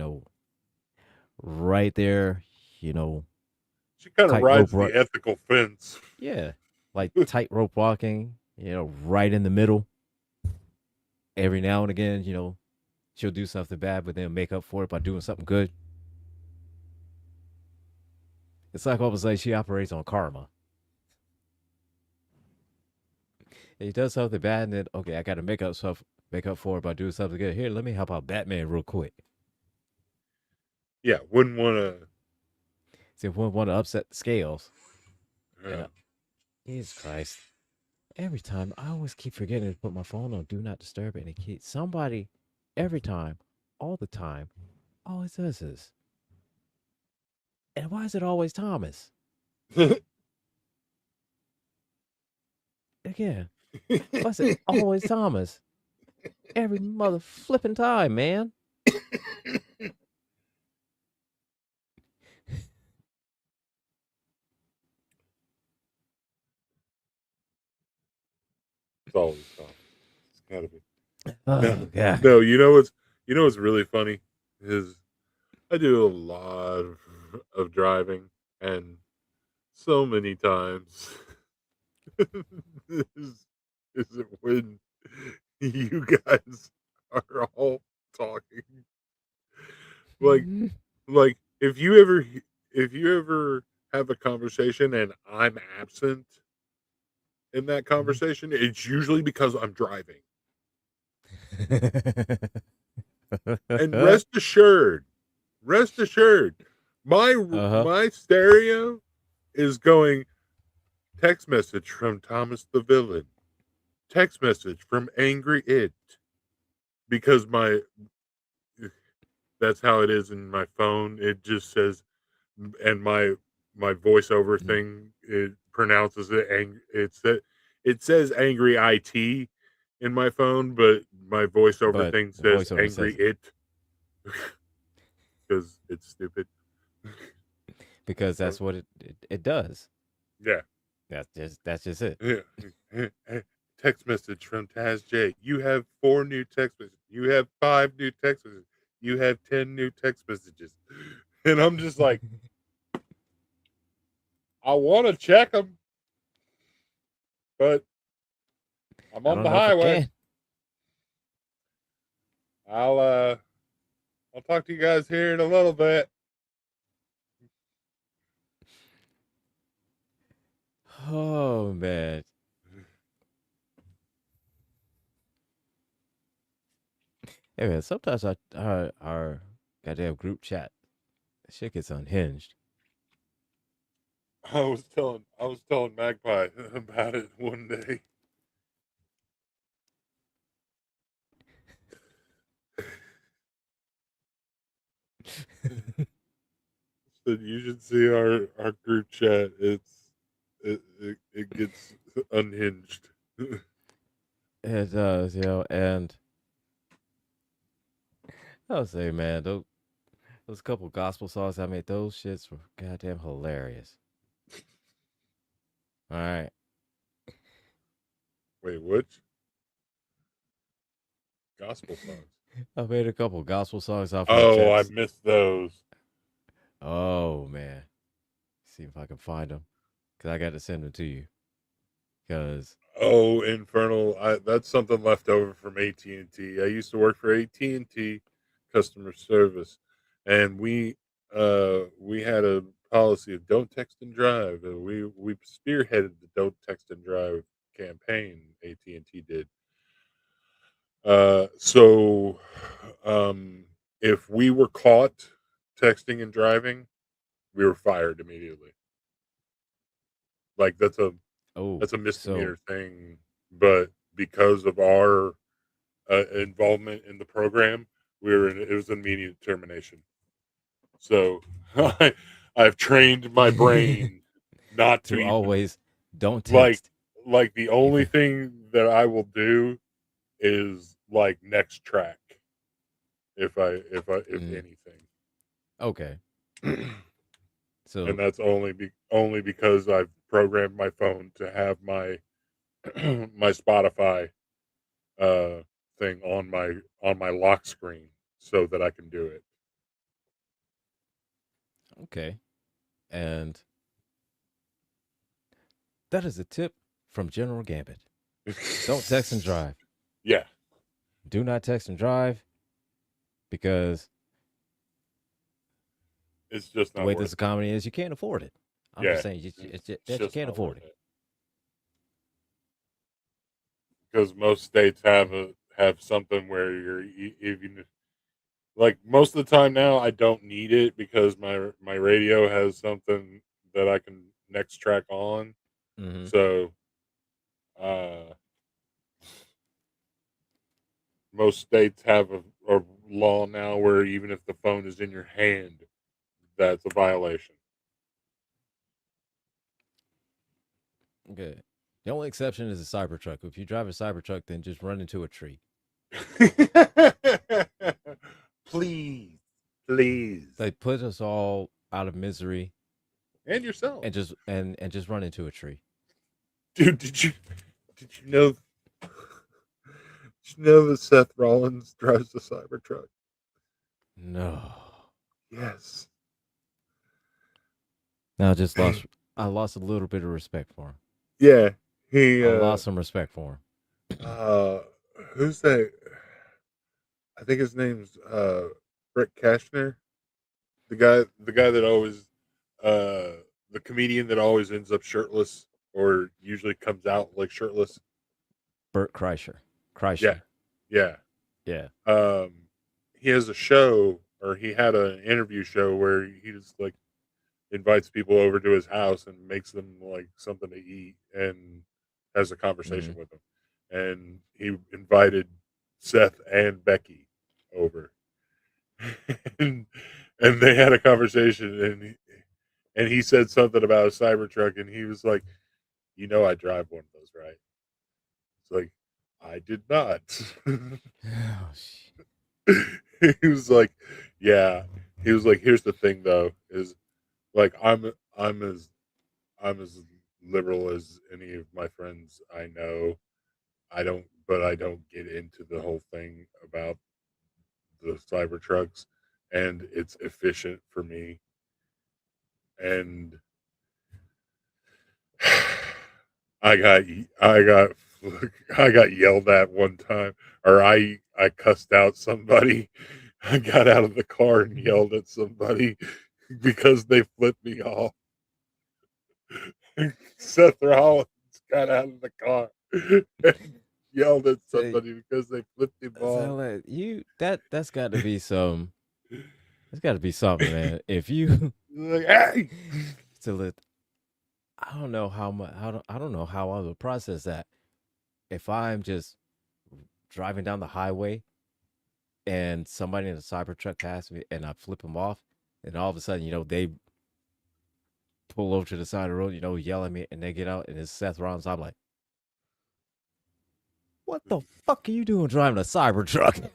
right there, she kind of rides the ethical fence. Yeah. Like tightrope walking, right in the middle. Every now and again, she'll do something bad, but then make up for it by doing something good. It's like almost like she operates on karma. He does something bad, and then okay, I got to make up for it by doing something good. Here, let me help out Batman real quick. Yeah, wouldn't want to. See, wouldn't want to upset the scales. Yeah. Jesus Christ! Every time I always keep forgetting to put my phone on Do Not Disturb, and it keeps somebody every time, all the time, always does this? And why is it always Thomas? Again, why is it always Thomas? Every mother flipping time, man. It's always Thomas. It's gotta be. Oh No, god. no. You know what's really funny is I do a lot of driving, and so many times is it when you guys are all talking like like if you ever have a conversation and I'm absent in that conversation, it's usually because I'm driving. And rest assured, Uh-huh. my stereo is going text message from Thomas the villain, text message from Angry It, because my that's how it is in my phone. It just says, and my voiceover Mm. thing it pronounces it it says angry it in my phone, but my voiceover But thing the says voiceover angry says it it because it's stupid. because So, that's what it does. yeah. That's just it. Yeah. Text message from Taz J. You have 4 new text messages. You have 5 new text messages. You have 10 new text messages. And I'm just like, I want to check them, but I'm I on don't the know if I highway. can. I'll uh I'll talk to you guys here in a little bit. Oh man. Hey man, sometimes our goddamn group chat shit gets unhinged. I was telling Magpie about it one day. Said you should see our group chat. It gets unhinged. It does, and I'll say, man, those couple gospel songs I made, those shits were goddamn hilarious. All right. Wait, which gospel songs? I made a couple gospel songs off my Oh, I text. missed those. Oh man. See if I can find them. Cause I got to send them to you. Cause Oh, Infernal. That's something left over from AT&T. I used to work for AT&T customer service, and we had a policy of don't text and drive. We spearheaded the don't text and drive campaign. AT&T did. So if we were caught texting and driving, we were fired immediately. Like oh, that's a so misdemeanor thing, but because of our involvement in the program, it was immediate termination. So I've trained my to brain not to even always don't like text. the only thing that I will do is like next track if Mm, anything. okay. And So that's only because I've programmed my phone to have my my Spotify uh thing on my lock screen so that I can do okay. And that is a tip from General Gambit. it. Don't text and drive. Yeah, Do not text and drive because it's just the not way worth this it. economy is, you can't afford it. I'm just Yeah, saying it's that you just can't not afford worth it. it because most states have something where even like most of the time now I don't need it because my radio has something that I can next track on. Mm-hmm. So uh most states have a law now where even if the phone is in your hand, that's a violation. Good. The only exception is a Cybertruck. If you drive a Cybertruck, then just run into a tree. Please, please, They put us all out of misery and yourself, and just run into a tree. dude. Did you know? Did you know that Seth Rollins drives the Cybertruck? No. Yes. No, I lost a little bit of respect for him. Yeah, he. I lost some respect for him. Who's that? I think his name's Rick Kashner. The guy that always, the comedian that always ends up shirtless or usually comes out like shirtless. Bert Kreischer. Yeah, yeah. Yeah. He has a show, or he had an interview show where he just like invites people over to his house and makes them like something to eat and has a conversation with them. And he invited Seth and Becky over, and they had a conversation, and he said something about a Cybertruck, and he was like, "You know, I drive one of those, right?" It's like, I did not. Oh, shit. He was like, "Yeah." He was like, "Here's the thing, though, is like I'm as liberal as any of my friends I know. But I don't get into the whole thing about the Cybertrucks, and it's efficient for me. And I got I got I got yelled at one time, or I cussed out somebody. I got out of the car and yelled at somebody because they flipped me off. Seth Rollins got out of the car and yelled at somebody because they flipped him off. That's got to be some. That's got to be something, man. If you Like, hey, I don't know how much. I don't know how I would process that. If I'm just driving down the highway and somebody in a Cybertruck passes me and I flip them off, and all of a sudden, they pull over to the side of the road, yell at me, and they get out, and it's Seth Rollins. I'm like, what the fuck are you doing driving a Cybertruck?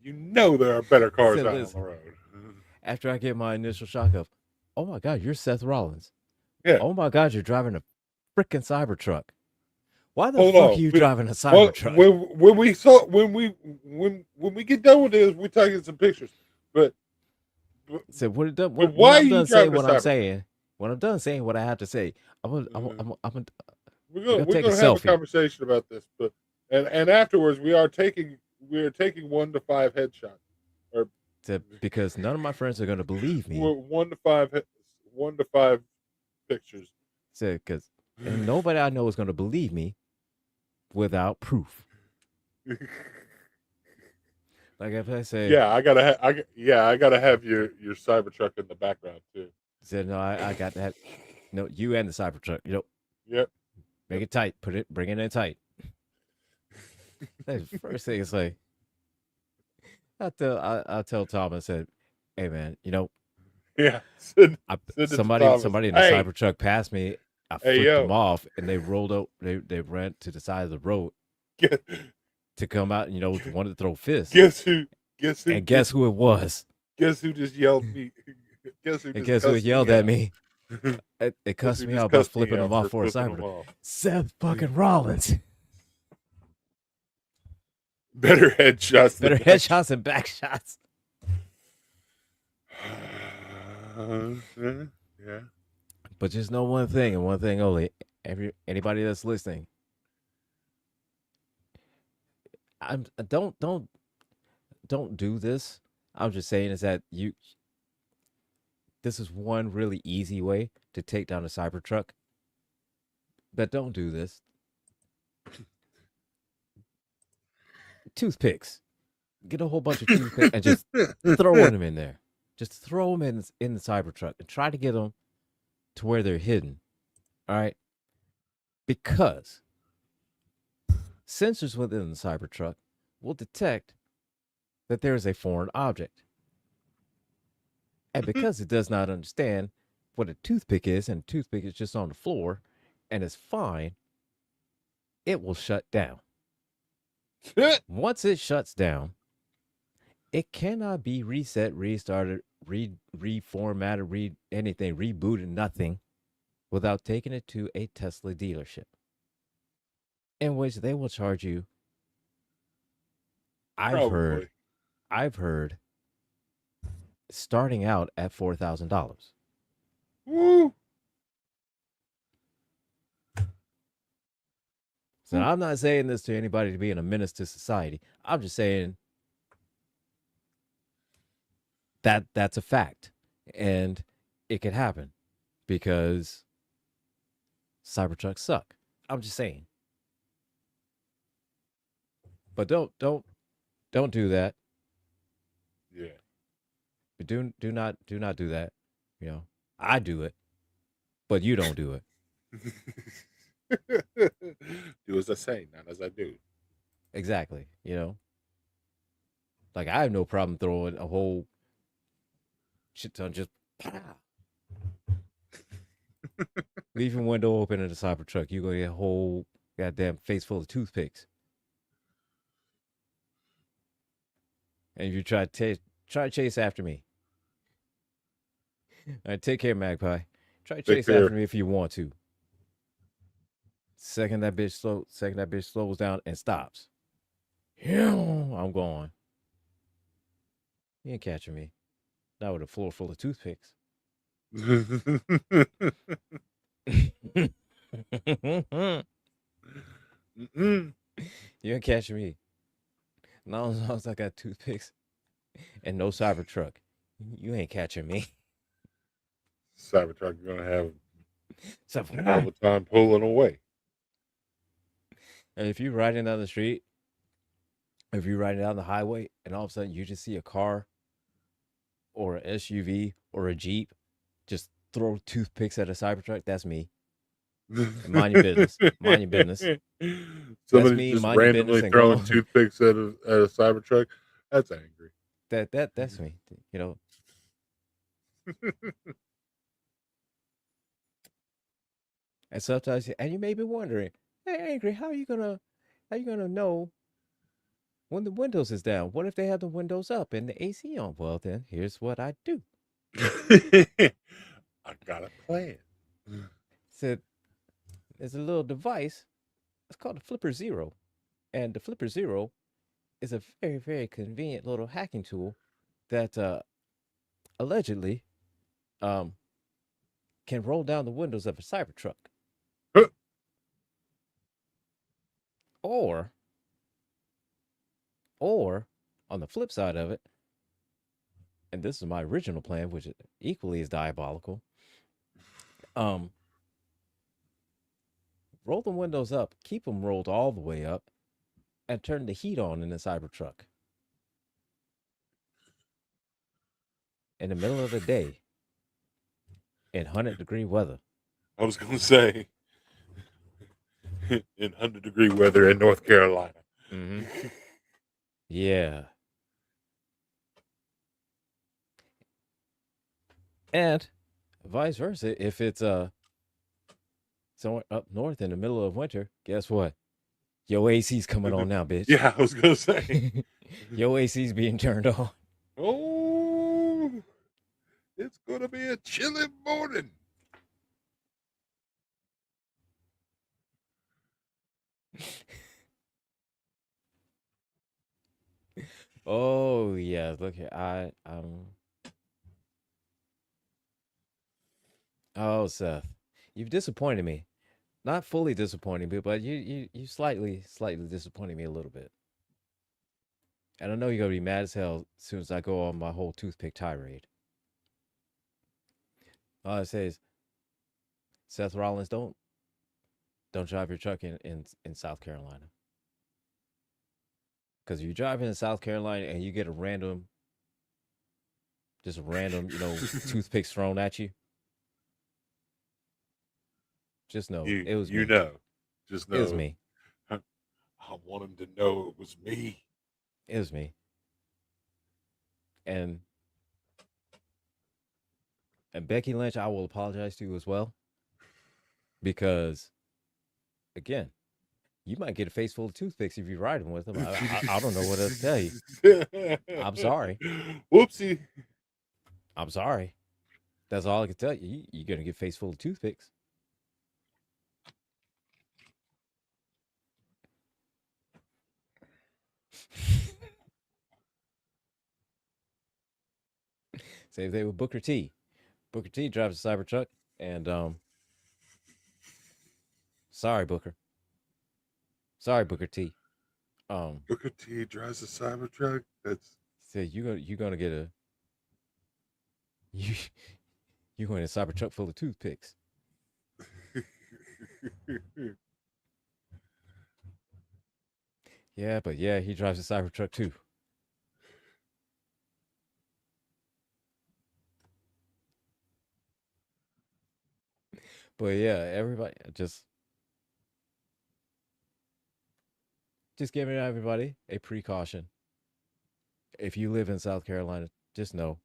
You know there are better cars out on the road. After I get my initial shock of, oh my God, you're Seth Rollins. Yeah. Oh my God, you're driving a freaking Cybertruck. Why the fuck are you driving a Cybertruck? When we get done with this, we're taking some pictures. But so when I'm done saying what I'm saying, when I'm done saying what I have to say, we're gonna have a conversation about this. But and afterwards, we are taking 1 to 5 headshots. Because none of my friends are gonna believe me. 1 to 5 pictures. Because and nobody I know is gonna believe me without proof. Like if I say, I gotta have your Cybertruck in the background too. Said no, I got that. No, you and the Cybertruck. Yep. Make it tight. Bring it in tight. First thing is like, I tell Tom, I said, hey man, yeah, somebody in the Cybertruck passed me. I flipped them off, and they rolled out. They ran to the side of the road to come out. And wanted to throw fists. Guess who? And guess who it was? Guess who just yelled me? Guess who yelled at me? It cussed me out by flipping them off for a Cybertruck. Seth fucking Rollins. Better headshots than back shots. Yeah. But just know one thing and one thing only. Anybody that's listening, don't do this. I'm just saying is that this is one really easy way to take down a Cybertruck. But don't do this. Toothpicks. Get a whole bunch of toothpicks and just throw them in there. Just throw them in the Cybertruck and try to get them to where they're hidden. All right? Because sensors within the Cybertruck will detect that there is a foreign object. And because it does not understand what a toothpick is, and a toothpick is just on the floor and it's fine, it will shut down. Once it shuts down, it cannot be reset, restarted, reformatted, anything, rebooted, nothing without taking it to a Tesla dealership, in which they will charge you. Probably. I've heard starting out at $4,000. Woo! So I'm not saying this to anybody to be a menace to society. I'm just saying that that's a fact, and it could happen because Cybertrucks suck. I'm just saying. But don't do that. Yeah. But do not do that. You know, I do it, but you don't do it. Do as I say, not as I do. Exactly. You know, like I have no problem throwing a whole shit ton just leaving window open in the Cybertruck. You gonna get a whole goddamn face full of toothpicks. And if you try to chase after me. All right, take care, Magpie. Try to chase after me if you want to. Second that bitch slows down and stops. I'm gone. You ain't catching me. Not with a floor full of toothpicks. You ain't catching me. Not as long as I got toothpicks and no Cybertruck. You ain't catching me. Cybertruck, you're gonna have all the time pulling away. And if you're riding down the street, if you're riding down the highway, and all of a sudden you just see a car or an SUV or a Jeep just throw toothpicks at a Cybertruck, that's me. Mind your business. Mind your business. Somebody me, just mind your randomly business and throwing go. toothpicks at a Cybertruck. That's angry. That's me. You know. And sometimes, and you may be wondering, hey, Angry, how you gonna know when the windows is down? What if they have the windows up and the AC on? Well, then here's what I do. I got a plan. Said there's a little device. It's called a Flipper Zero, and the Flipper Zero is a very, very convenient little hacking tool that allegedly can roll down the windows of a Cybertruck. Or on the flip side of it, and this is my original plan, which equally is diabolical. Roll the windows up, keep them rolled all the way up, and turn the heat on in the Cybertruck in the middle of the day in 100-degree weather. I was gonna say in 100-degree weather in North Carolina. Mm-hmm. Yeah. And vice versa, if it's somewhere up north in the middle of winter, guess what? Your AC's coming on now, bitch. Yeah, I was gonna say. Your AC's being turned on. Oh, it's gonna be a chilly morning. Oh yeah, look here. Oh, Seth, you've disappointed me. Not fully disappointing me, but you slightly disappointed me a little bit. And I know you're gonna be mad as hell as soon as I go on my whole toothpick tirade. All I say is, Seth Rollins, don't drive your truck in South Carolina. Because if you drive in South Carolina and you get just a random, toothpicks thrown at you, just know it was me. You know, just know It was me. I want him to know it was me. It was me. And Becky Lynch, I will apologize to as well because, again, you might get a face full of toothpicks if you're riding with them. I don't know what else to tell you. I'm sorry. Whoopsie. I'm sorry. That's all I can tell you. You're gonna get a face full of toothpicks. Same thing with Booker T. Booker T drives a Cybertruck, and sorry, Booker. Sorry, Booker T. Booker T drives a Cybertruck. That's Said you're gonna get a you you're going to a Cybertruck full of toothpicks. Yeah, but yeah, he drives a Cybertruck too. But yeah, everybody just giving everybody a precaution. If you live in South Carolina, just know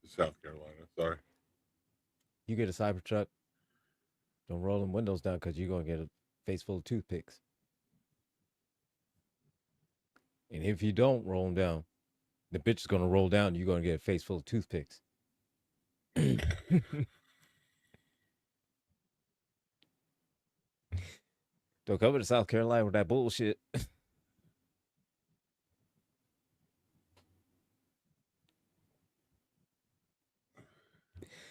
South Carolina. Sorry. you get a Cybertruck, don't roll them windows down because you're gonna get a face full of toothpicks. And if you don't roll them down, the bitch is gonna roll down. You're gonna get a face full of toothpicks. Don't come to South Carolina with that bullshit.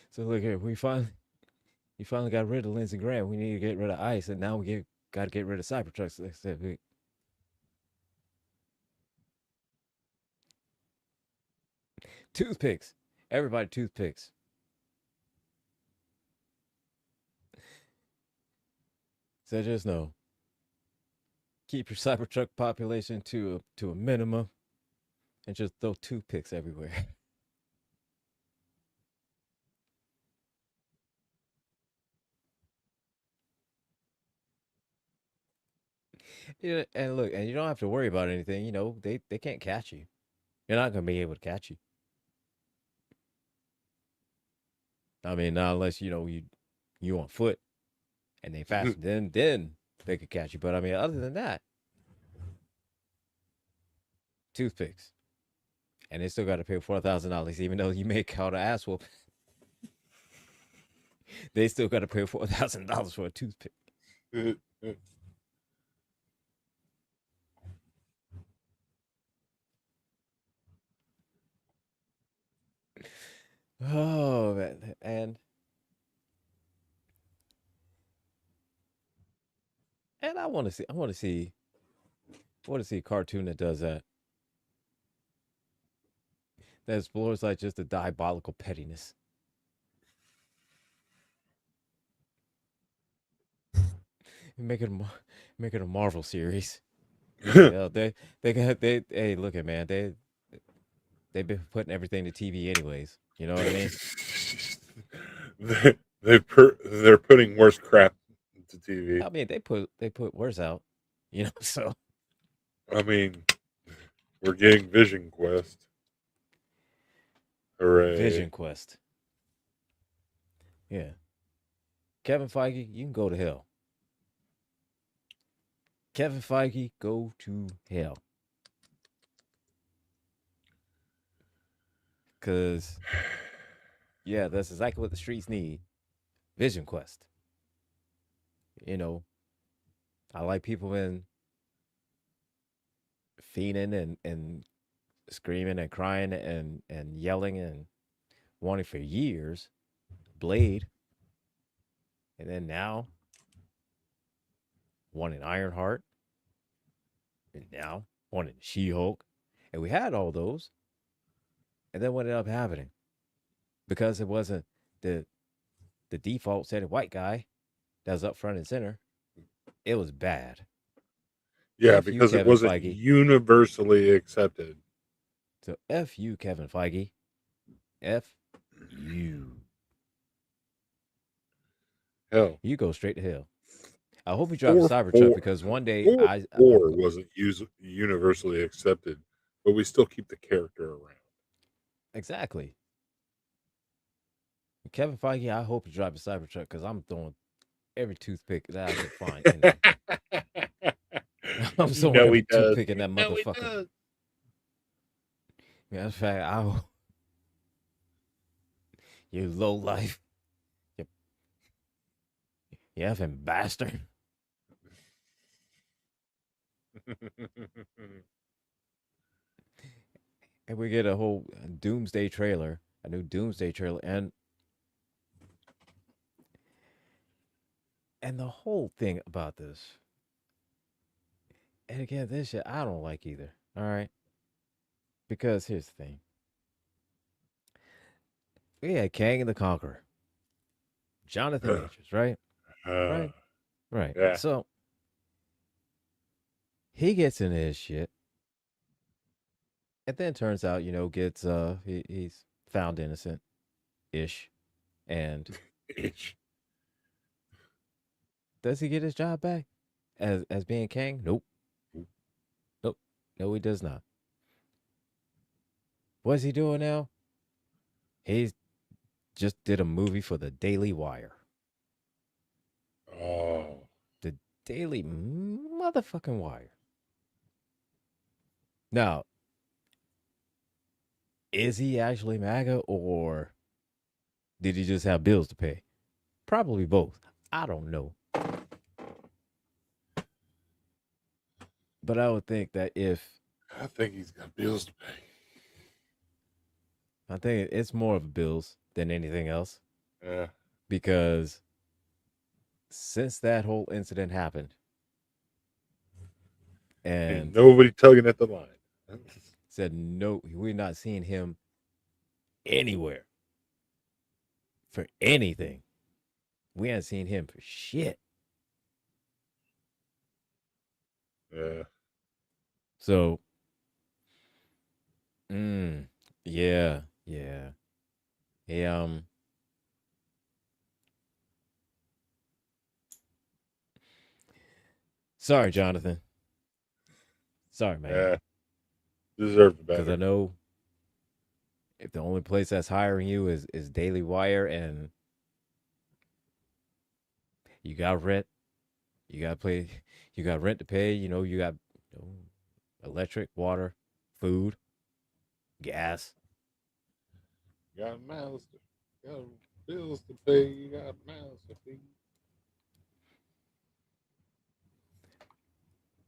So look here, we finally got rid of Lindsey Graham. We need to get rid of ICE, and now we got to get rid of Cybertrucks. Like I said, toothpicks. Everybody toothpicks. So just know, keep your Cybertruck population to a minimum, and just throw toothpicks everywhere. Yeah, and look, and you don't have to worry about anything. You know, they can't catch you. You're not gonna be able to catch you. I mean, not unless you on foot and they fast, then they could catch you. But I mean, other than that, toothpicks, and they still got to pay $4,000, even though you make out an ass whoop. They still got to pay $4,000 for a toothpick. Oh man, and I want to see a cartoon that does that. That explores like just the diabolical pettiness. Make it make it a Marvel series. Yeah, they hey look at man they've been putting everything to TV anyways. You know what I mean? They're putting worse crap into TV. I mean they put worse out. You know, so I mean, we're getting Vision Quest. Hooray! Vision Quest. Yeah, Kevin Feige, you can go to hell. Kevin Feige, go to hell. Cause yeah, that's exactly what the streets need. Vision Quest. You know, I like people been fiending and screaming and crying and yelling and wanting for years. Blade. And then now wanting Ironheart. And now wanting She-Hulk. And we had all those. And then what ended up happening? Because it wasn't the default set of white guy that was up front and center, it was bad. Yeah, F you, because it Kevin wasn't Feige. universally accepted. So F you, Kevin Feige. F you. Hell, You go straight to hell. I hope he drives a Cybertruck Four, because one day four, I'm four go- wasn't universally accepted, but we still keep the character around. exactly. Kevin Feige, I hope you drive a Cybertruck because I'm throwing every toothpick that I could find in there. I'm You throwing know he every does. toothpick in You that know he motherfucker. does. Matter of fact, you low life, you, you effing bastard. And we get a whole Doomsday trailer, a new Doomsday trailer, and the whole thing about this. And again, this shit I don't like either. All right, because here's the thing: we had Kang the Conqueror, Jonathan Majors, right? Uh, Right, right. yeah. So he gets into his shit, and then turns out, gets he's found innocent ish, and Itch. does he get his job back as being Kang? Nope, nope, no, he does not. What's he doing now? He's just did a movie for the Daily Wire. Oh. The Daily motherfucking Wire. Now, is he actually MAGA or did he just have bills to pay? Probably both. I don't know. But I would think that I think he's got bills to pay. I think it's more of bills than anything else Yeah. because since that whole incident happened And and nobody tugging at the line. said no, we're not seeing him anywhere for anything. We haven't seen him for shit. Yeah. So, yeah, yeah. He sorry, Jonathan. Sorry, man. Yeah. Deserved Because I better. know if the only place that's hiring you is Daily Wire and you got rent, you got to pay, you got rent to pay, you got electric, water, food, gas. You got mouths to, got bills to pay. You got mouths to feed.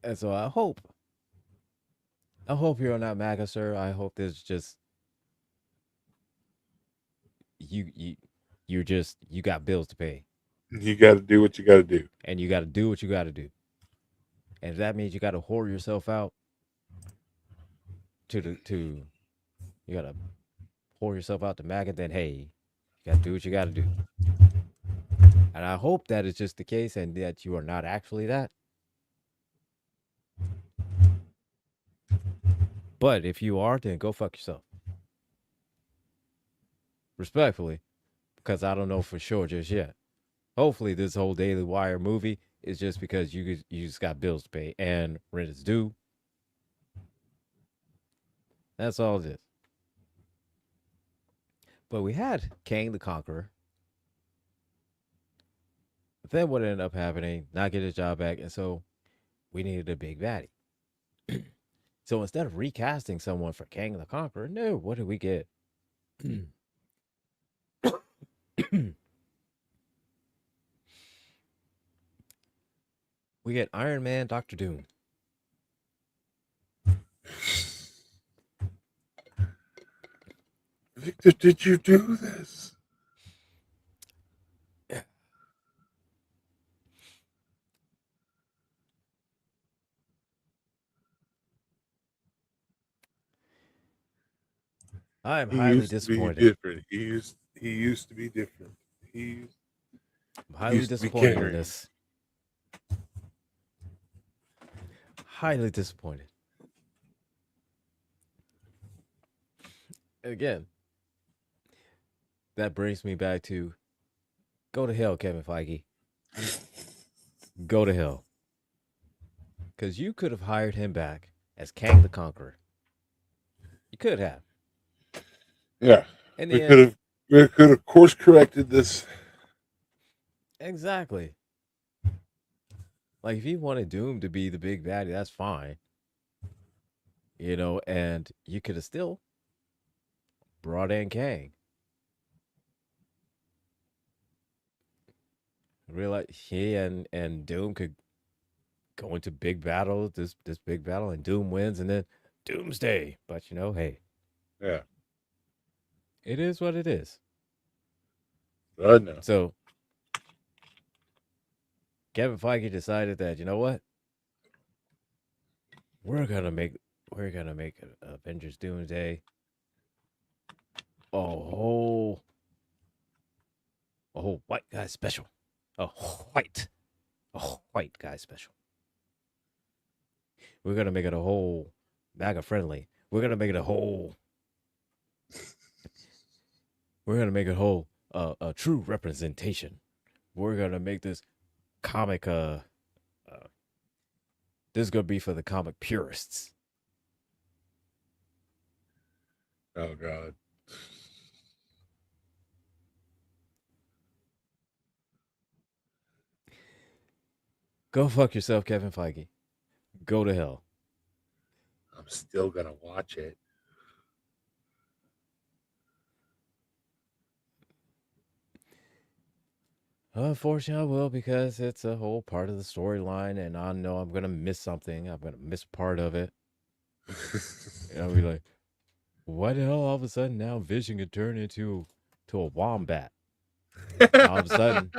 And so I hope you're not MAGA, sir. I hope there's just you you got bills to pay You got to do what you got to do. and you got to do what you got to do. And if that means you got to whore yourself out to you got to whore yourself out to MAGA, then hey, you got to do what you got to do. And I hope that is just the case and that you are not actually that. But if you are, then go fuck yourself. Respectfully, because I don't know for sure just yet. Hopefully, this whole Daily Wire movie is just because you just got bills to pay and rent is due. That's all it is. But we had Kang the Conqueror. But then what ended up happening, not get his job back, and so we needed a big baddie. So instead of recasting someone for Kang the Conqueror, no, what did we get? We get Iron Man, Doctor Doom. Victor, did you do this? I am He highly used to be disappointed. different. He used to be different. I'm He highly used to be disappointed in caring. this. Highly disappointed. Again, that brings me back to go to hell, Kevin Feige. Go to hell. Because you could have hired him back as Kang the Conqueror. You could have. Yeah. In We the could end, have course corrected this. exactly. Like if you wanted Doom to be the big baddie, that's fine. And you could have still brought in Kang. Realize he and Doom could go into big battle, this big battle, and Doom wins, and then Doomsday. But hey, Yeah. it is what it is. I know. So Kevin Feige decided that what, we're gonna make Avengers Doomsday a whole white guy special, a white a white guy special. We're gonna make it a whole MAGA friendly. We're gonna make it a whole. We're gonna make it a whole a true representation. We're gonna make this comic. This is gonna be for the comic purists. Oh God. Go fuck yourself, Kevin Feige. Go to hell. I'm still gonna watch it. Unfortunately, I will because it's a whole part of the storyline, and I know I'm gonna miss something. I'm gonna miss part of it, and I'll be like, "Why the hell all of a sudden now Vision could turn into a wombat?" All of a sudden,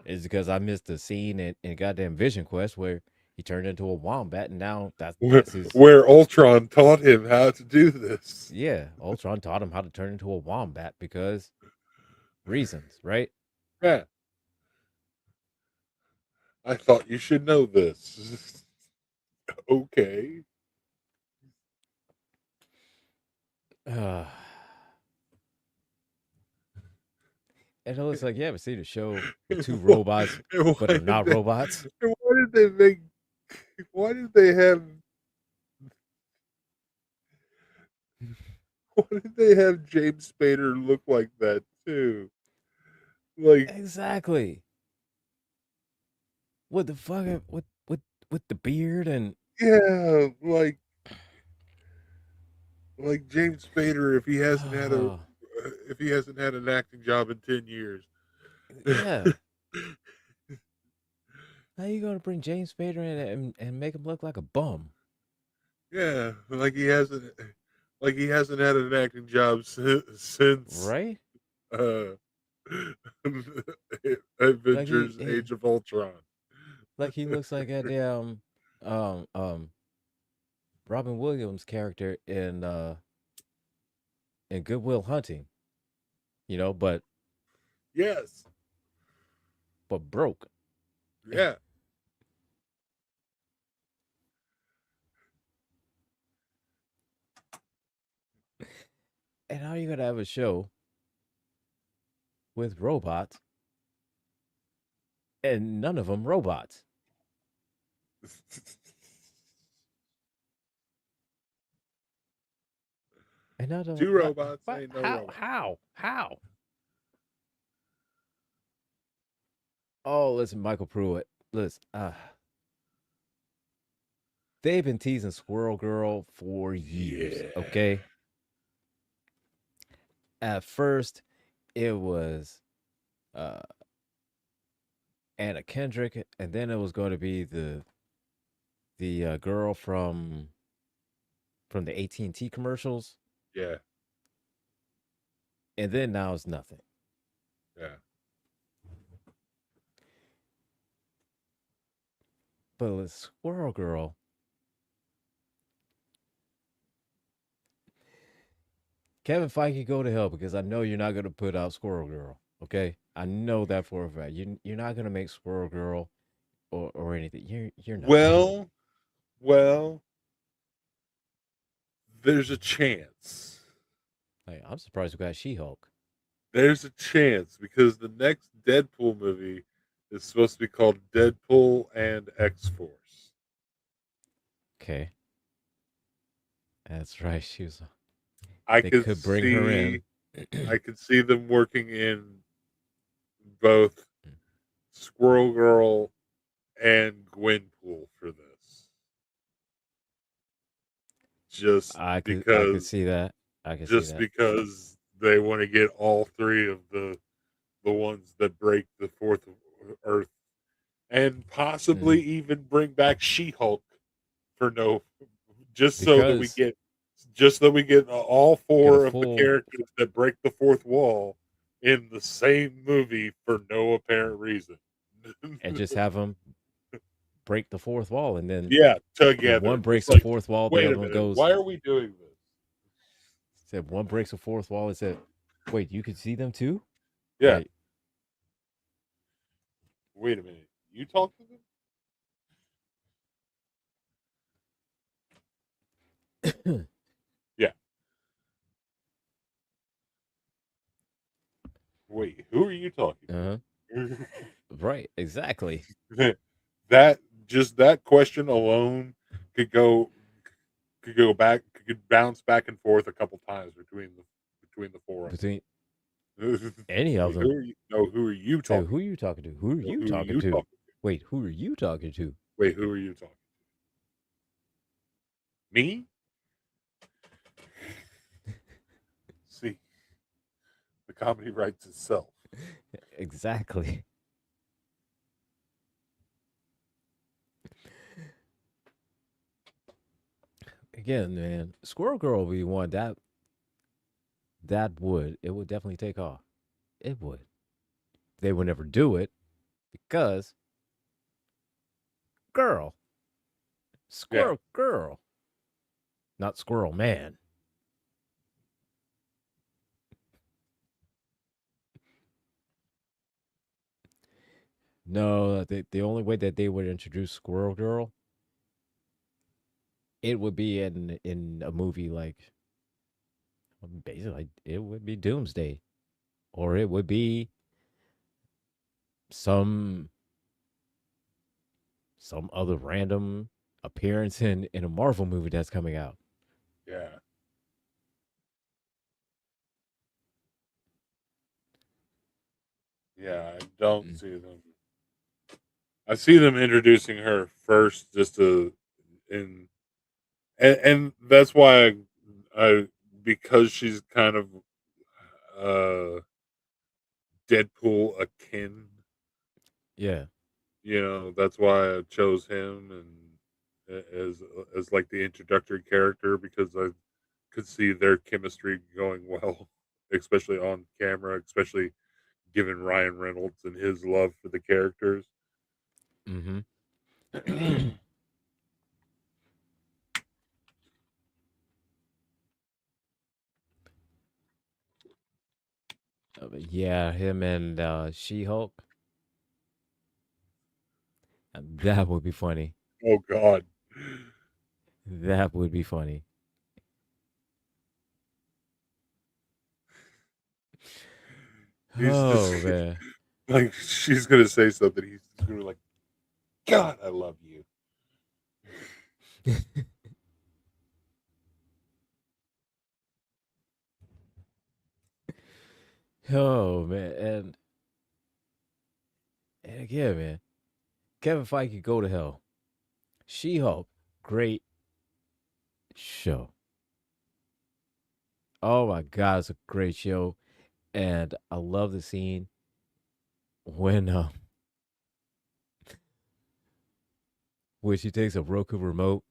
it's because I missed the scene in goddamn Vision Quest where he turned into a wombat, and now that's his. Where Ultron taught him how to do this. Yeah, Ultron taught him how to turn into a wombat because reasons, right? Yeah. I thought you should know this. Okay. Uh, and it looks like you ever seen a show with two robots, And but they're not robots. and why did they make? Why did they have? Why did they have James Spader look like that too? Like, Exactly. With the fucking with the beard and yeah, like James Spader if he hasn't had a if he hasn't had an acting job in 10 years. yeah. How you gonna bring James Spader in and make him look like a bum? Yeah, like he hasn't had an acting job since Right? uh, Like Avengers: Age of Ultron. he looks like a damn um um Robin Williams character in Goodwill Hunting. But Yes, broke. yeah. And how are you gonna have a show with robots and none of them robots? And none of them, Two robots ain't no robot. How? Oh, listen, Michael Pruitt. Listen, they've been teasing Squirrel Girl for years. Yeah. Okay. At first, it was uh Anna Kendrick, and then it was going to be the girl from the AT&T commercials, Yeah, and then now it's nothing. yeah. But with Squirrel Girl, Kevin Feige, go to hell because I know you're not going to put out Squirrel Girl. Okay, I know that for a fact. You're not going to make Squirrel Girl or anything. You're not. Well, there's a chance. Like, I'm surprised we got She Hulk. There's a chance because the next Deadpool movie It's supposed to be called Deadpool and X Force. Okay, that's right. She was. I They could could bring her in. I could see them working in both Squirrel Girl and Gwenpool for this. Just I could because see that. I could see just that. because they want to get all three of the ones that break the fourth earth, and possibly Mhm. even bring back She-Hulk for no, just so that we Because get all get a four of the full characters that break the fourth wall in the same movie for no apparent reason. and just have them break the fourth wall, and then Yeah, if together. one breaks It's the like, fourth wall, the wait a other one minute, goes. why are we doing this? Said one breaks the fourth wall. It said, "Wait, you could see them too?" Yeah, Like, wait a minute. You talk to them? Yeah. Wait, who are you talking uh-huh. to? Right, exactly. that just that question alone could go could bounce back and forth a couple times between the four of Between them. any of Wait, them. who are you Say, talking who are you talking to? Who are to? No, you who are talking you to? talking to? Wait, who are you talking to? Wait, who are you talking to? Me? See, the comedy writes itself. Exactly. Again, man, Squirrel Girl would be one that would it would definitely take off. It would. They would never do it because girl, Yeah. Squirrel Girl, not Squirrel Man. No, the only way that they would introduce Squirrel Girl, it would be in a movie like basically it would be Doomsday, or it would be some some other random appearance in a Marvel movie that's coming out. Yeah. Yeah, I don't Mm. see them. I see them introducing her first just to in and that's why I because she's kind of uh Deadpool akin, Yeah. that's why I chose him as like the introductory character because I could see their chemistry going well, especially on camera, especially given Ryan Reynolds and his love for the characters. Mm-hmm. Yeah, him and She Hulk. That would be funny. Oh God. That would be funny. He's just Oh man. like she's gonna say something. He's gonna be like, God, I love you. Oh man, and again, man, Kevin Feige go to hell. She Hulk, great show. Oh my god, it's a great show, and I love the scene when when she takes a Roku remote,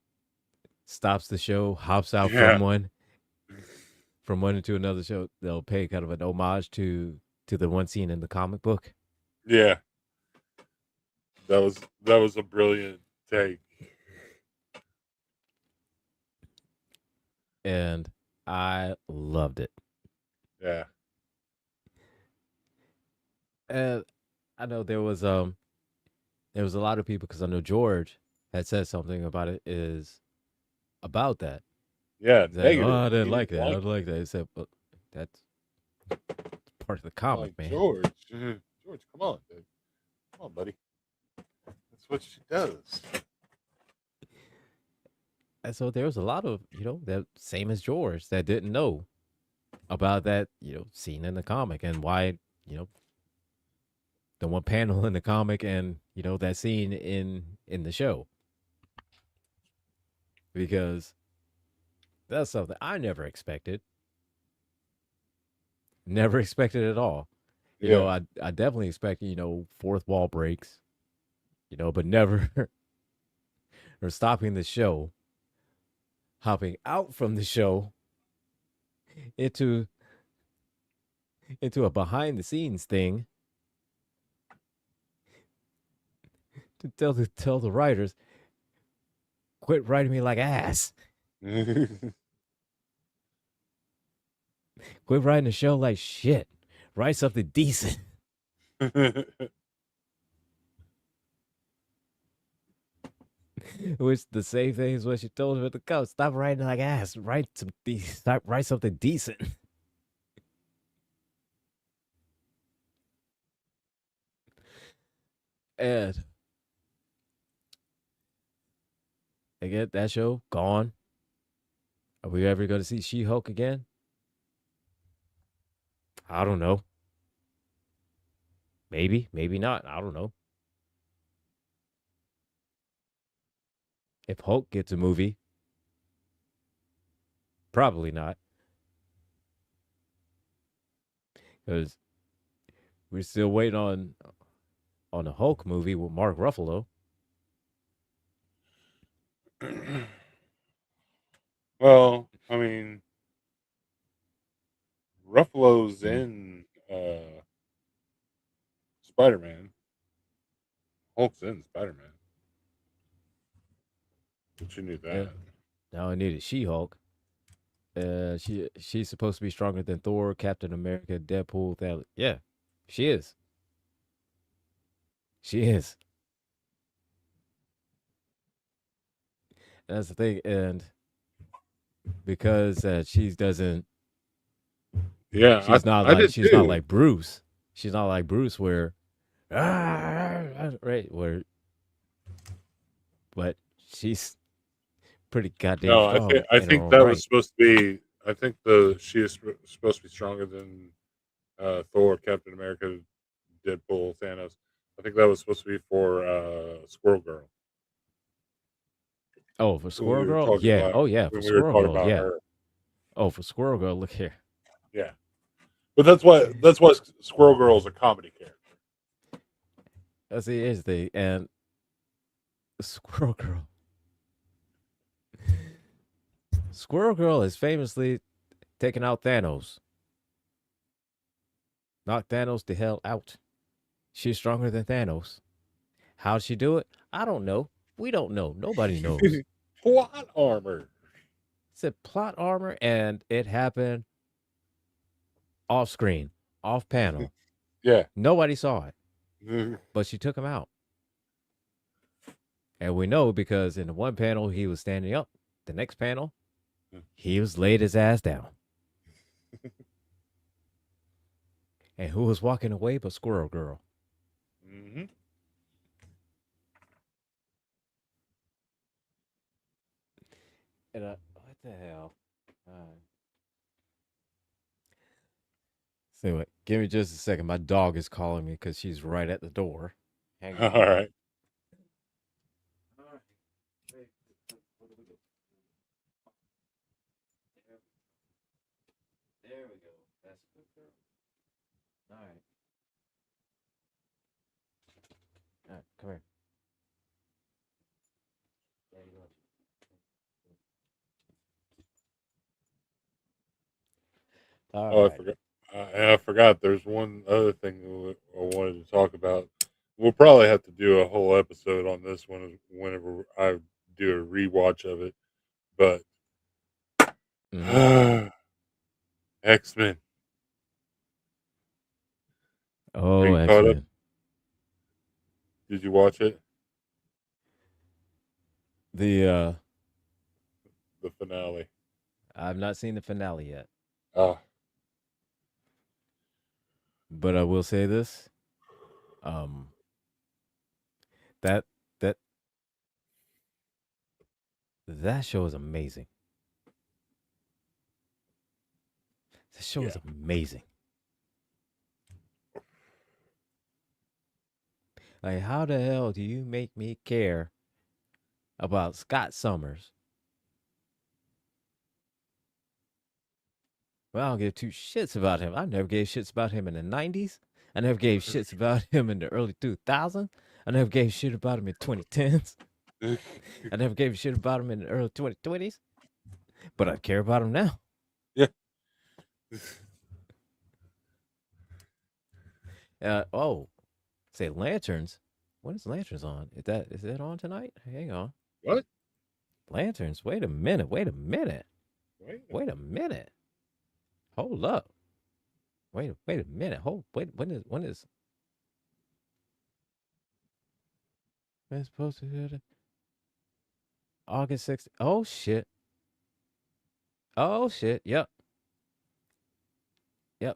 stops the show, hops out Yeah, from one into another show. They'll pay kind of an homage to the one scene in the comic book, yeah. That was a brilliant take. and I loved it. Yeah, And I know there was a lot of people because I know George had said something about it is about that. yeah. That oh Negative. I didn't He like didn't that. I like didn't it. like that. He said, but that's part of the I'm comic, like man. George, George, come on, dude, Come on, buddy. That's what she does. And so there was a lot of, that same as George that didn't know about that, scene in the comic and why, you know, the one panel in the comic and, that scene in the show. Because that's something I never expected. Never expected at all. Yeah. I definitely expected, fourth wall breaks, but never or stopping the show, hopping out from the show into a behind the scenes thing to tell the writers, quit writing me like ass. Quit writing the show like shit. Write something decent. Which the same thing is what she told him at the coach. Stop writing like ass. Write something decent. And again, that show gone. Are we ever going to see She-Hulk again? I don't know. Maybe, maybe not. I don't know. If Hulk gets a movie, probably not. Because we're still waiting on a Hulk movie with Mark Ruffalo. Well, I mean, Ruffalo's in Spider-Man. Hulk's in Spider-Man. But you knew that. Yeah. Now I needed She-Hulk. She's supposed to be stronger than Thor, Captain America, Deadpool. Yeah, she is. She is. That's the thing, and because she doesn't, Yeah, she's not I like did she's not too. like Bruce. She's not like Bruce, where right where, but she's pretty goddamn No, strong I in her think own that was right. supposed to be. I think she is supposed to be stronger than Thor, Captain America, Deadpool, Thanos. I think that was supposed to be for Squirrel Girl Oh, for when we Squirrel were Girl, talking yeah. about Oh yeah, for when we were Squirrel talking Girl, about yeah. her. Oh, for Squirrel Girl, look here. Yeah, but that's why Squirrel Girl is a comedy character. That's the thing, and Squirrel Girl. Squirrel Girl is famously taken out Thanos. Knocked Thanos the hell out. She's stronger than Thanos. How'd she do it? I don't know. We don't know. Nobody knows. Plot armor. It's a plot armor, and it happened off screen, off panel. Yeah. Nobody saw it, but she took him out. And we know because in the one panel, he was standing up. The next panel, he was laid his ass down. And who was walking away but Squirrel Girl? Mm-hmm. And what the hell? So anyway, give me just a second. My dog is calling me because she's right at the door. Hang All on. right. There we go. That's a good girl. All right. All right, come here. There you go. All Oh, I right. forgot. I forgot. There's one other thing I wanted to talk about. We'll probably have to do a whole episode on this one whenever I do a rewatch of it. But Mm-hmm. X-Men. Are Oh, you X caught up? Men. Did you watch it? The The finale. I've not seen the finale yet, Ah, but I will say this. Um, That that that show is amazing. That show is Yeah. amazing. Like, how the hell do you make me care about Scott Summers? Well, I don't give two shits about him. I never gave shits about him in the 90s. I never gave shits about him in the early 2000s. I never gave shit about him in 2010s. I never gave a shit about him in the early 2020s. But I care about him now. Yeah. Say Lanterns. When is Lanterns on? Is that on tonight? Hang on. What? Lanterns. Wait a minute. Wait Wait a minute. Hold up. Wait a minute. When is it's supposed to hit August 6th? Oh shit. Oh shit. Yep.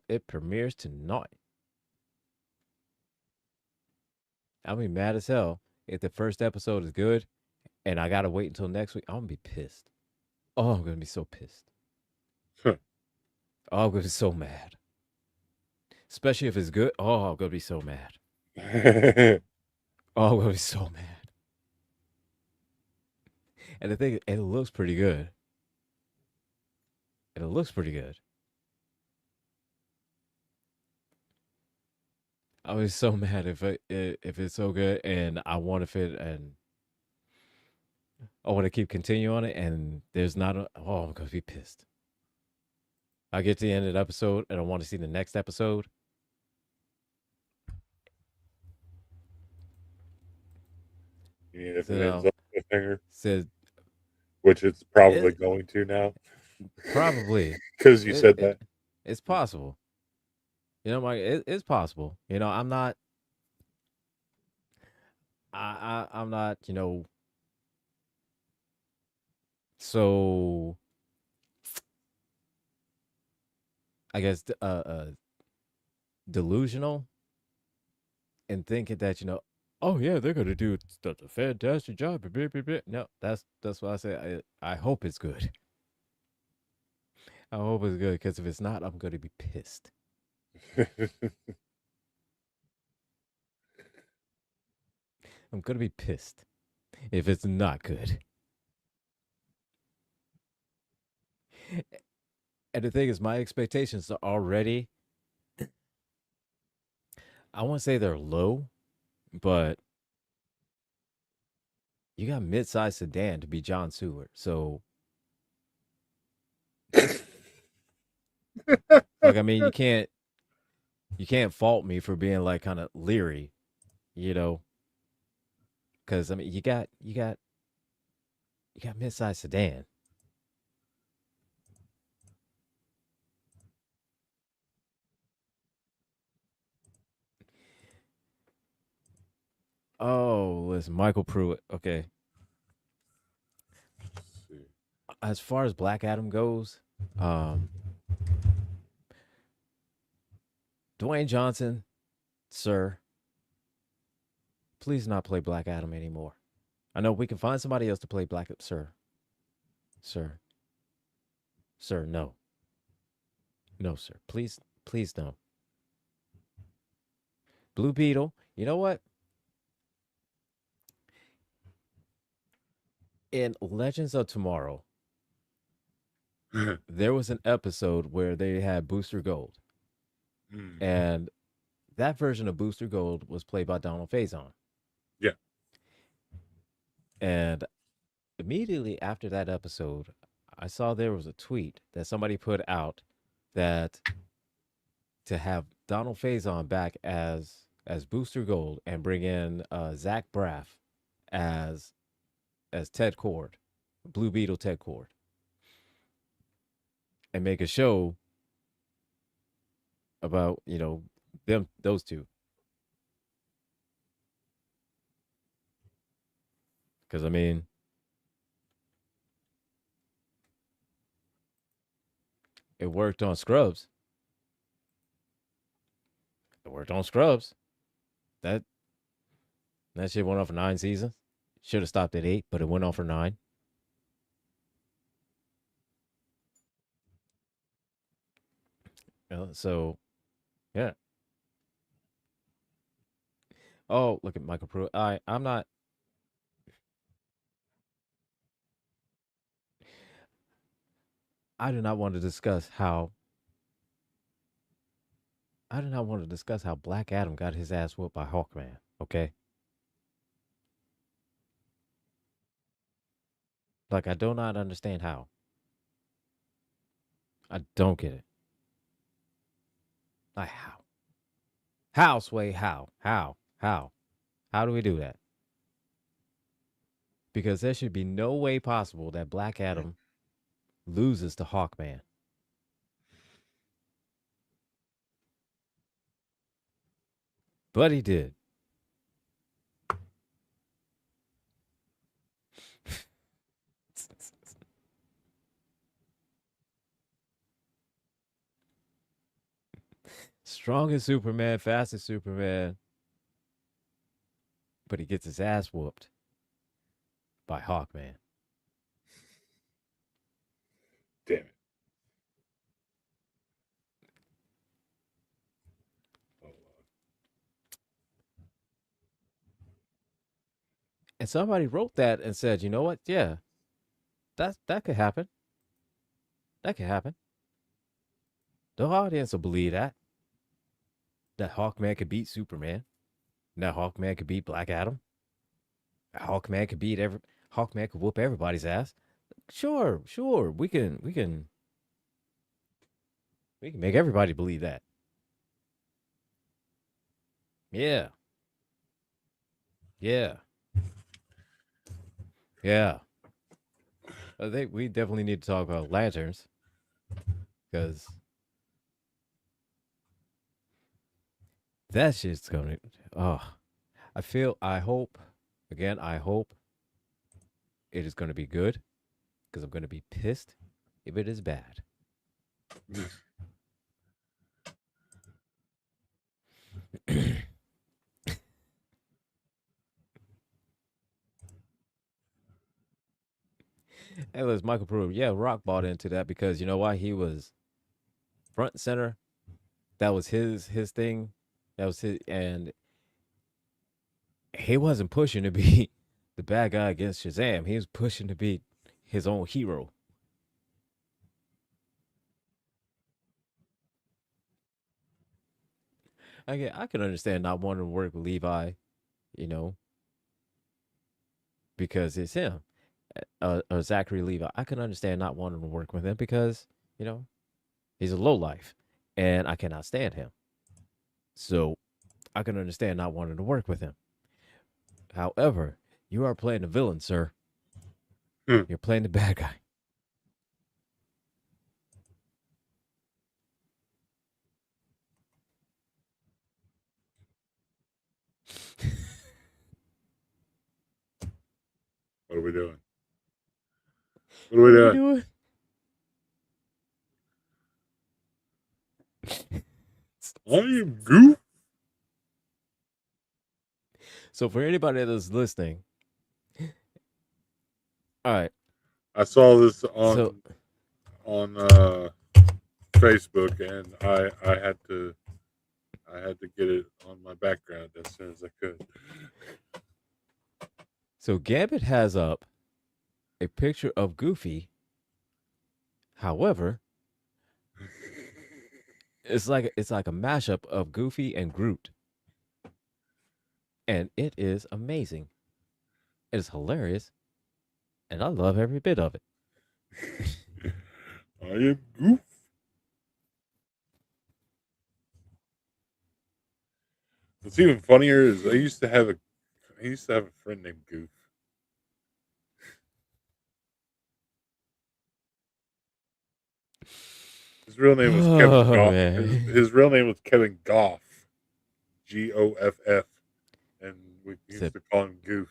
It premieres tonight. I'll be mad as hell if the first episode is good and I gotta wait until next week. I'm gonna be pissed. Oh, I'm gonna be so pissed. Huh. Oh, I'm gonna be so mad. Especially if it's good. Oh, I'm gonna be so mad. Oh, I'm gonna be so mad. And the thing, it looks pretty good. And it looks pretty good. I was so mad if it's so good and I want to fit and I want to keep continuing on it and there's not a, oh, I'm gonna be pissed. I get to the end of the episode and I want to see the next episode. You mean if So it ends now up with a finger, said which it's probably it going to now, probably because you said it that. it's possible. It's possible. I'm not I'm not, so I guess delusional and thinking that oh yeah, they're gonna do such a fantastic job. Blah, blah, blah. No, that's why I say I hope it's good. I hope it's good because if it's not, I'm gonna be pissed. I'm gonna be pissed if it's not good. And the thing is, my expectations are already, I won't say they're low, but you got mid-sized sedan to be John Stewart. So, like, I mean, you can't fault me for being like kind of leery, you know, because I mean, you got mid-sized sedan. Oh, listen, Michael Pruitt. Okay, as far as Black Adam goes, um, Dwayne Johnson, sir, please not play Black Adam anymore. I know we can find somebody else to play Black Adam, sir. Sir. Sir, no. No, sir. Please no. Blue Beetle, you know what? In Legends of Tomorrow, there was an episode where they had Booster Gold. And that version of Booster Gold was played by Donald Faison. Yeah. And immediately after that episode, I saw there was a tweet that somebody put out that to have Donald Faison back as Booster Gold and bring in Zach Braff as Ted Cord, Blue Beetle Ted Cord, and make a show about those two. Because I mean, it worked on Scrubs. It worked on Scrubs. That That shit went on for 9 seasons. Should have stopped at 8, but it went on for 9. So yeah. Oh, look at Michael Pruitt. I'm not. I do not want to discuss how. I do not want to discuss how Black Adam got his ass whooped by Hawkman. Okay. Like I do not understand how. I don't get it. Like how? How, Sway? How? How? How? How do we do that? Because there should be no way possible that Black Adam loses to Hawkman. But he did. Strongest Superman, fastest Superman. But he gets his ass whooped by Hawkman. Damn it. And somebody wrote that and said, you know what? Yeah, that could happen. That could happen. The audience will believe that. That Hawkman could beat Superman. That Hawkman could beat Black Adam. Hawkman could beat every Hawkman could whoop everybody's ass. Sure, sure. We can make everybody believe that. Yeah. Yeah. Yeah. I think we definitely need to talk about lanterns. Because that shit's gonna I hope I hope it is gonna be good. Because I'm gonna be pissed if it is bad. Hey, was Michael Pruitt. Yeah, Rock bought into that because you know why? He was front and center. That was his thing. That was his, and he wasn't pushing to be the bad guy against Shazam. He was pushing to be his own hero. I can understand not wanting to work with Levi, you know, because it's him. Or Zachary Levi. I can understand not wanting to work with him because, you know, he's a low life and I cannot stand him. So I can understand not wanting to work with him. However, you are playing the villain, sir. You're playing the bad guy. What are we doing? What are we doing? I am goof. So for anybody that's listening, all right. I saw this So on Facebook, and I had to get it on my background as soon as I could. so Gambit has up a picture of Goofy. However, it's like a mashup of Goofy and Groot. And it is amazing. It is hilarious. And I love every bit of it. I am goof. What's even funnier is I used to have a friend named Goof. His real name was Kevin Goff. His real name was Kevin Goff. Goff. And we used to call him Goof.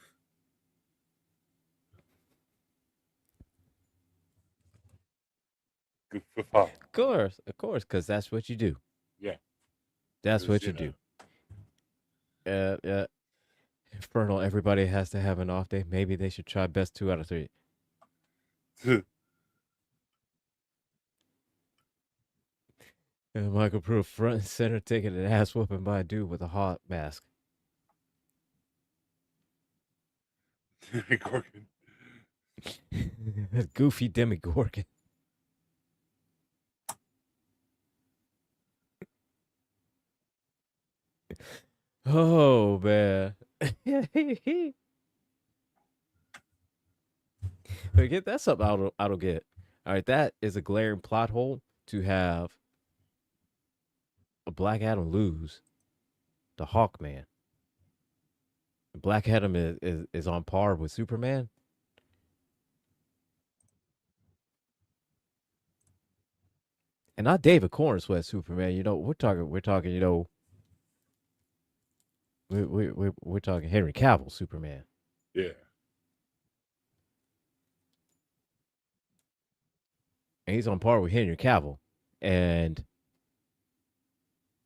Of course, because that's what you do. Yeah. That's what you do. Yeah. Infernal, everybody has to have an off day. Maybe they should try best 2 out of 3. And Michael Proof, front and center, taking an ass whooping by a dude with a hot mask. Gorgon. Goofy Demigorgon. Oh, man. But that's something I don't get. All right, that is a glaring plot hole to have a Black Adam lose to Hawkman. Black Adam is on par with Superman. And not David Cornsweat Superman. We're talking, we're talking Henry Cavill Superman. Yeah. And he's on par with Henry Cavill. And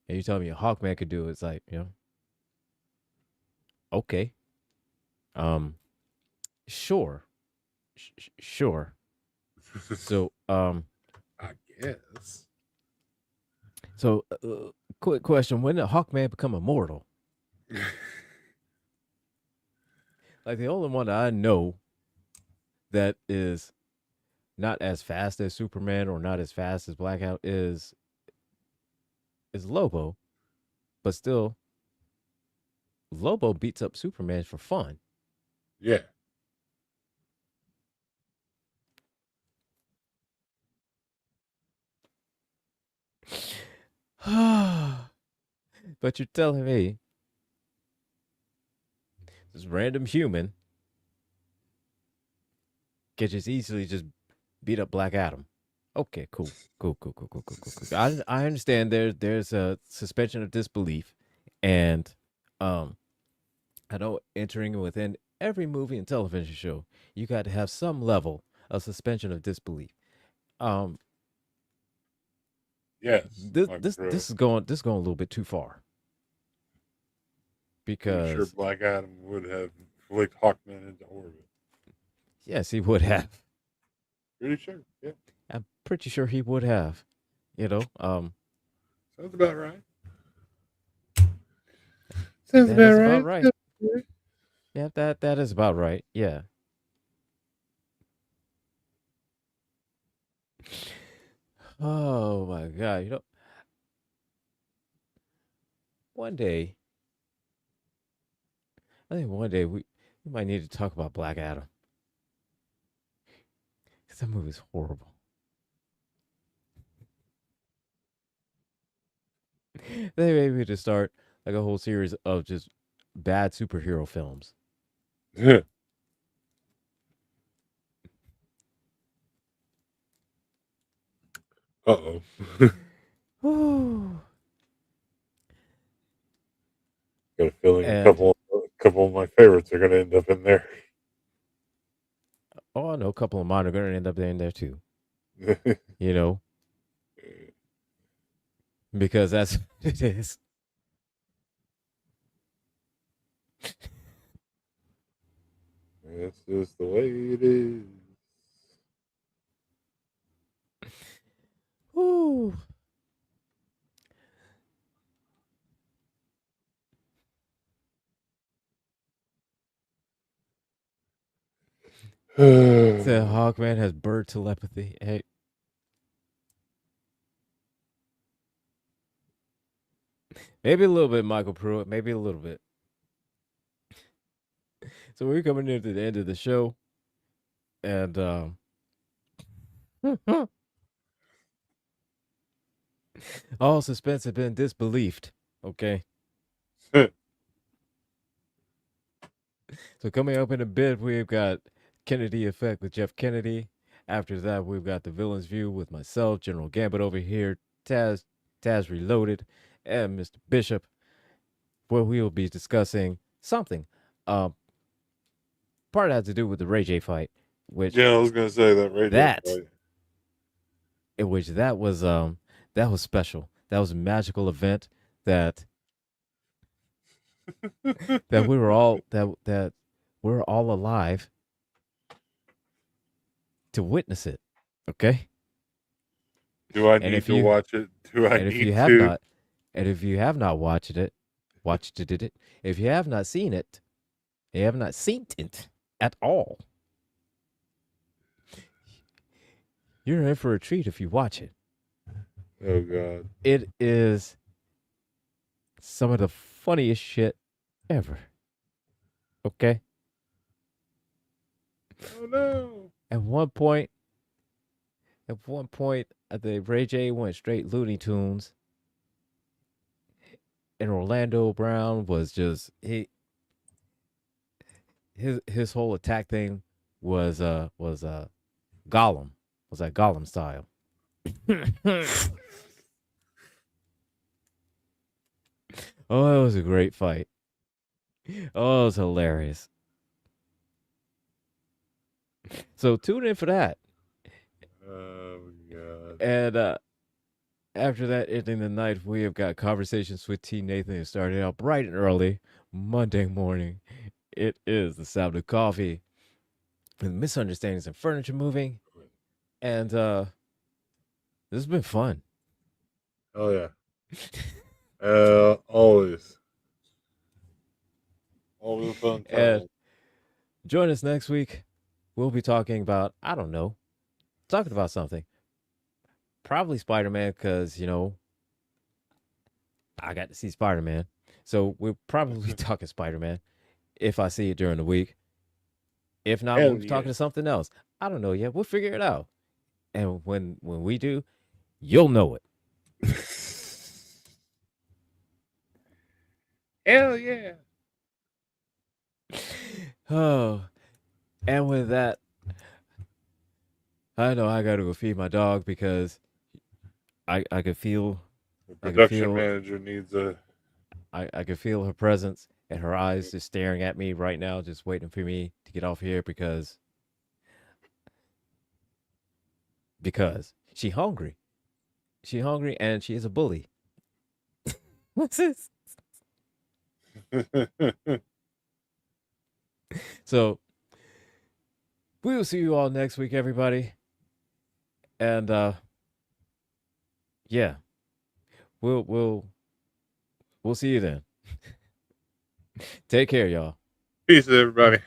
you tell me a Hawkman could do it, it's like, okay. Sure. Sure. So, I guess. So, quick question: when did Hawkman become immortal? Like the only one that I know that is not as fast as Superman or not as fast as Blackout is Lobo, but still, Lobo beats up Superman for fun. Yeah. But you're telling me this random human can just easily just beat up Black Adam? Okay, cool. I understand there's a suspension of disbelief, and I know entering within every movie and television show, you got to have some level of suspension of disbelief. Yes. This is going a little bit too far. Because I'm sure Black Adam would have flicked Hawkman into orbit. Yes, he would have. Pretty sure. Yeah. I'm pretty sure he would have. Sounds about right. Sounds about right. Yeah, that is about right. Yeah. Oh my god! One day, I think one day we might need to talk about Black Adam. Because that movie's horrible. They maybe to start like a whole series of just bad superhero films. Uh-oh. Got a feeling a couple of my favorites are going to end up in there. Oh, I know a couple of mine are going to end up in there too. Because that's what it is. That's just the way it is. Woo. The Hawkman has bird telepathy. Hey. Maybe a little bit, Michael Pruitt. Maybe a little bit. So we're coming near to the end of the show. And all suspense has been disbelieved. Okay. So coming up in a bit, we've got Kennedy Effect with Jeff Kennedy. After that, we've got the Villain's View with myself, General Gambit over here, Taz Reloaded, and Mr. Bishop, where we will be discussing something. Part of that to do with the Ray J fight, which I was gonna say that Ray J fight. In which that was special. That was a magical event that that we were all that we're all alive to witness it. Okay? Do I And need if to you watch it? Do I and if need you have to? not and if you have not watched it, if you have not seen it, you have not seen it at all, you're in for a treat if you watch it. Oh God. It is some of the funniest shit ever. Okay? Oh no. At one point, I think Ray J went straight Looney Tunes, and Orlando Brown was just his whole attack thing was Gollum, was that Gollum style. Oh, it was a great fight. Oh, it was hilarious. So tune in for that. Oh God. And after that, ending the night, we have got Conversations with T. Nathan. It started out bright and early, Monday morning. It is the sound of coffee with misunderstandings and furniture moving. And this has been fun. Oh yeah. Always. Always a fun time. And join us next week. We'll be talking about, I don't know, talking about something. Probably Spider-Man because, I got to see Spider-Man. So we'll probably talking Spider-Man if I see it during the week. If not, Hell we'll be yeah. talking to something else. I don't know yet. We'll figure it out. And when we do, you'll know it. Hell yeah. Oh, and with that, I know I got to go feed my dog because I could feel The I can production feel- manager needs a. I could feel her presence and her eyes just staring at me right now, just waiting for me to get off here because she hungry. She hungry and she is a bully. What's this? So we will see you all next week, everybody. And yeah. We'll see you then. Take care, y'all. Peace, everybody.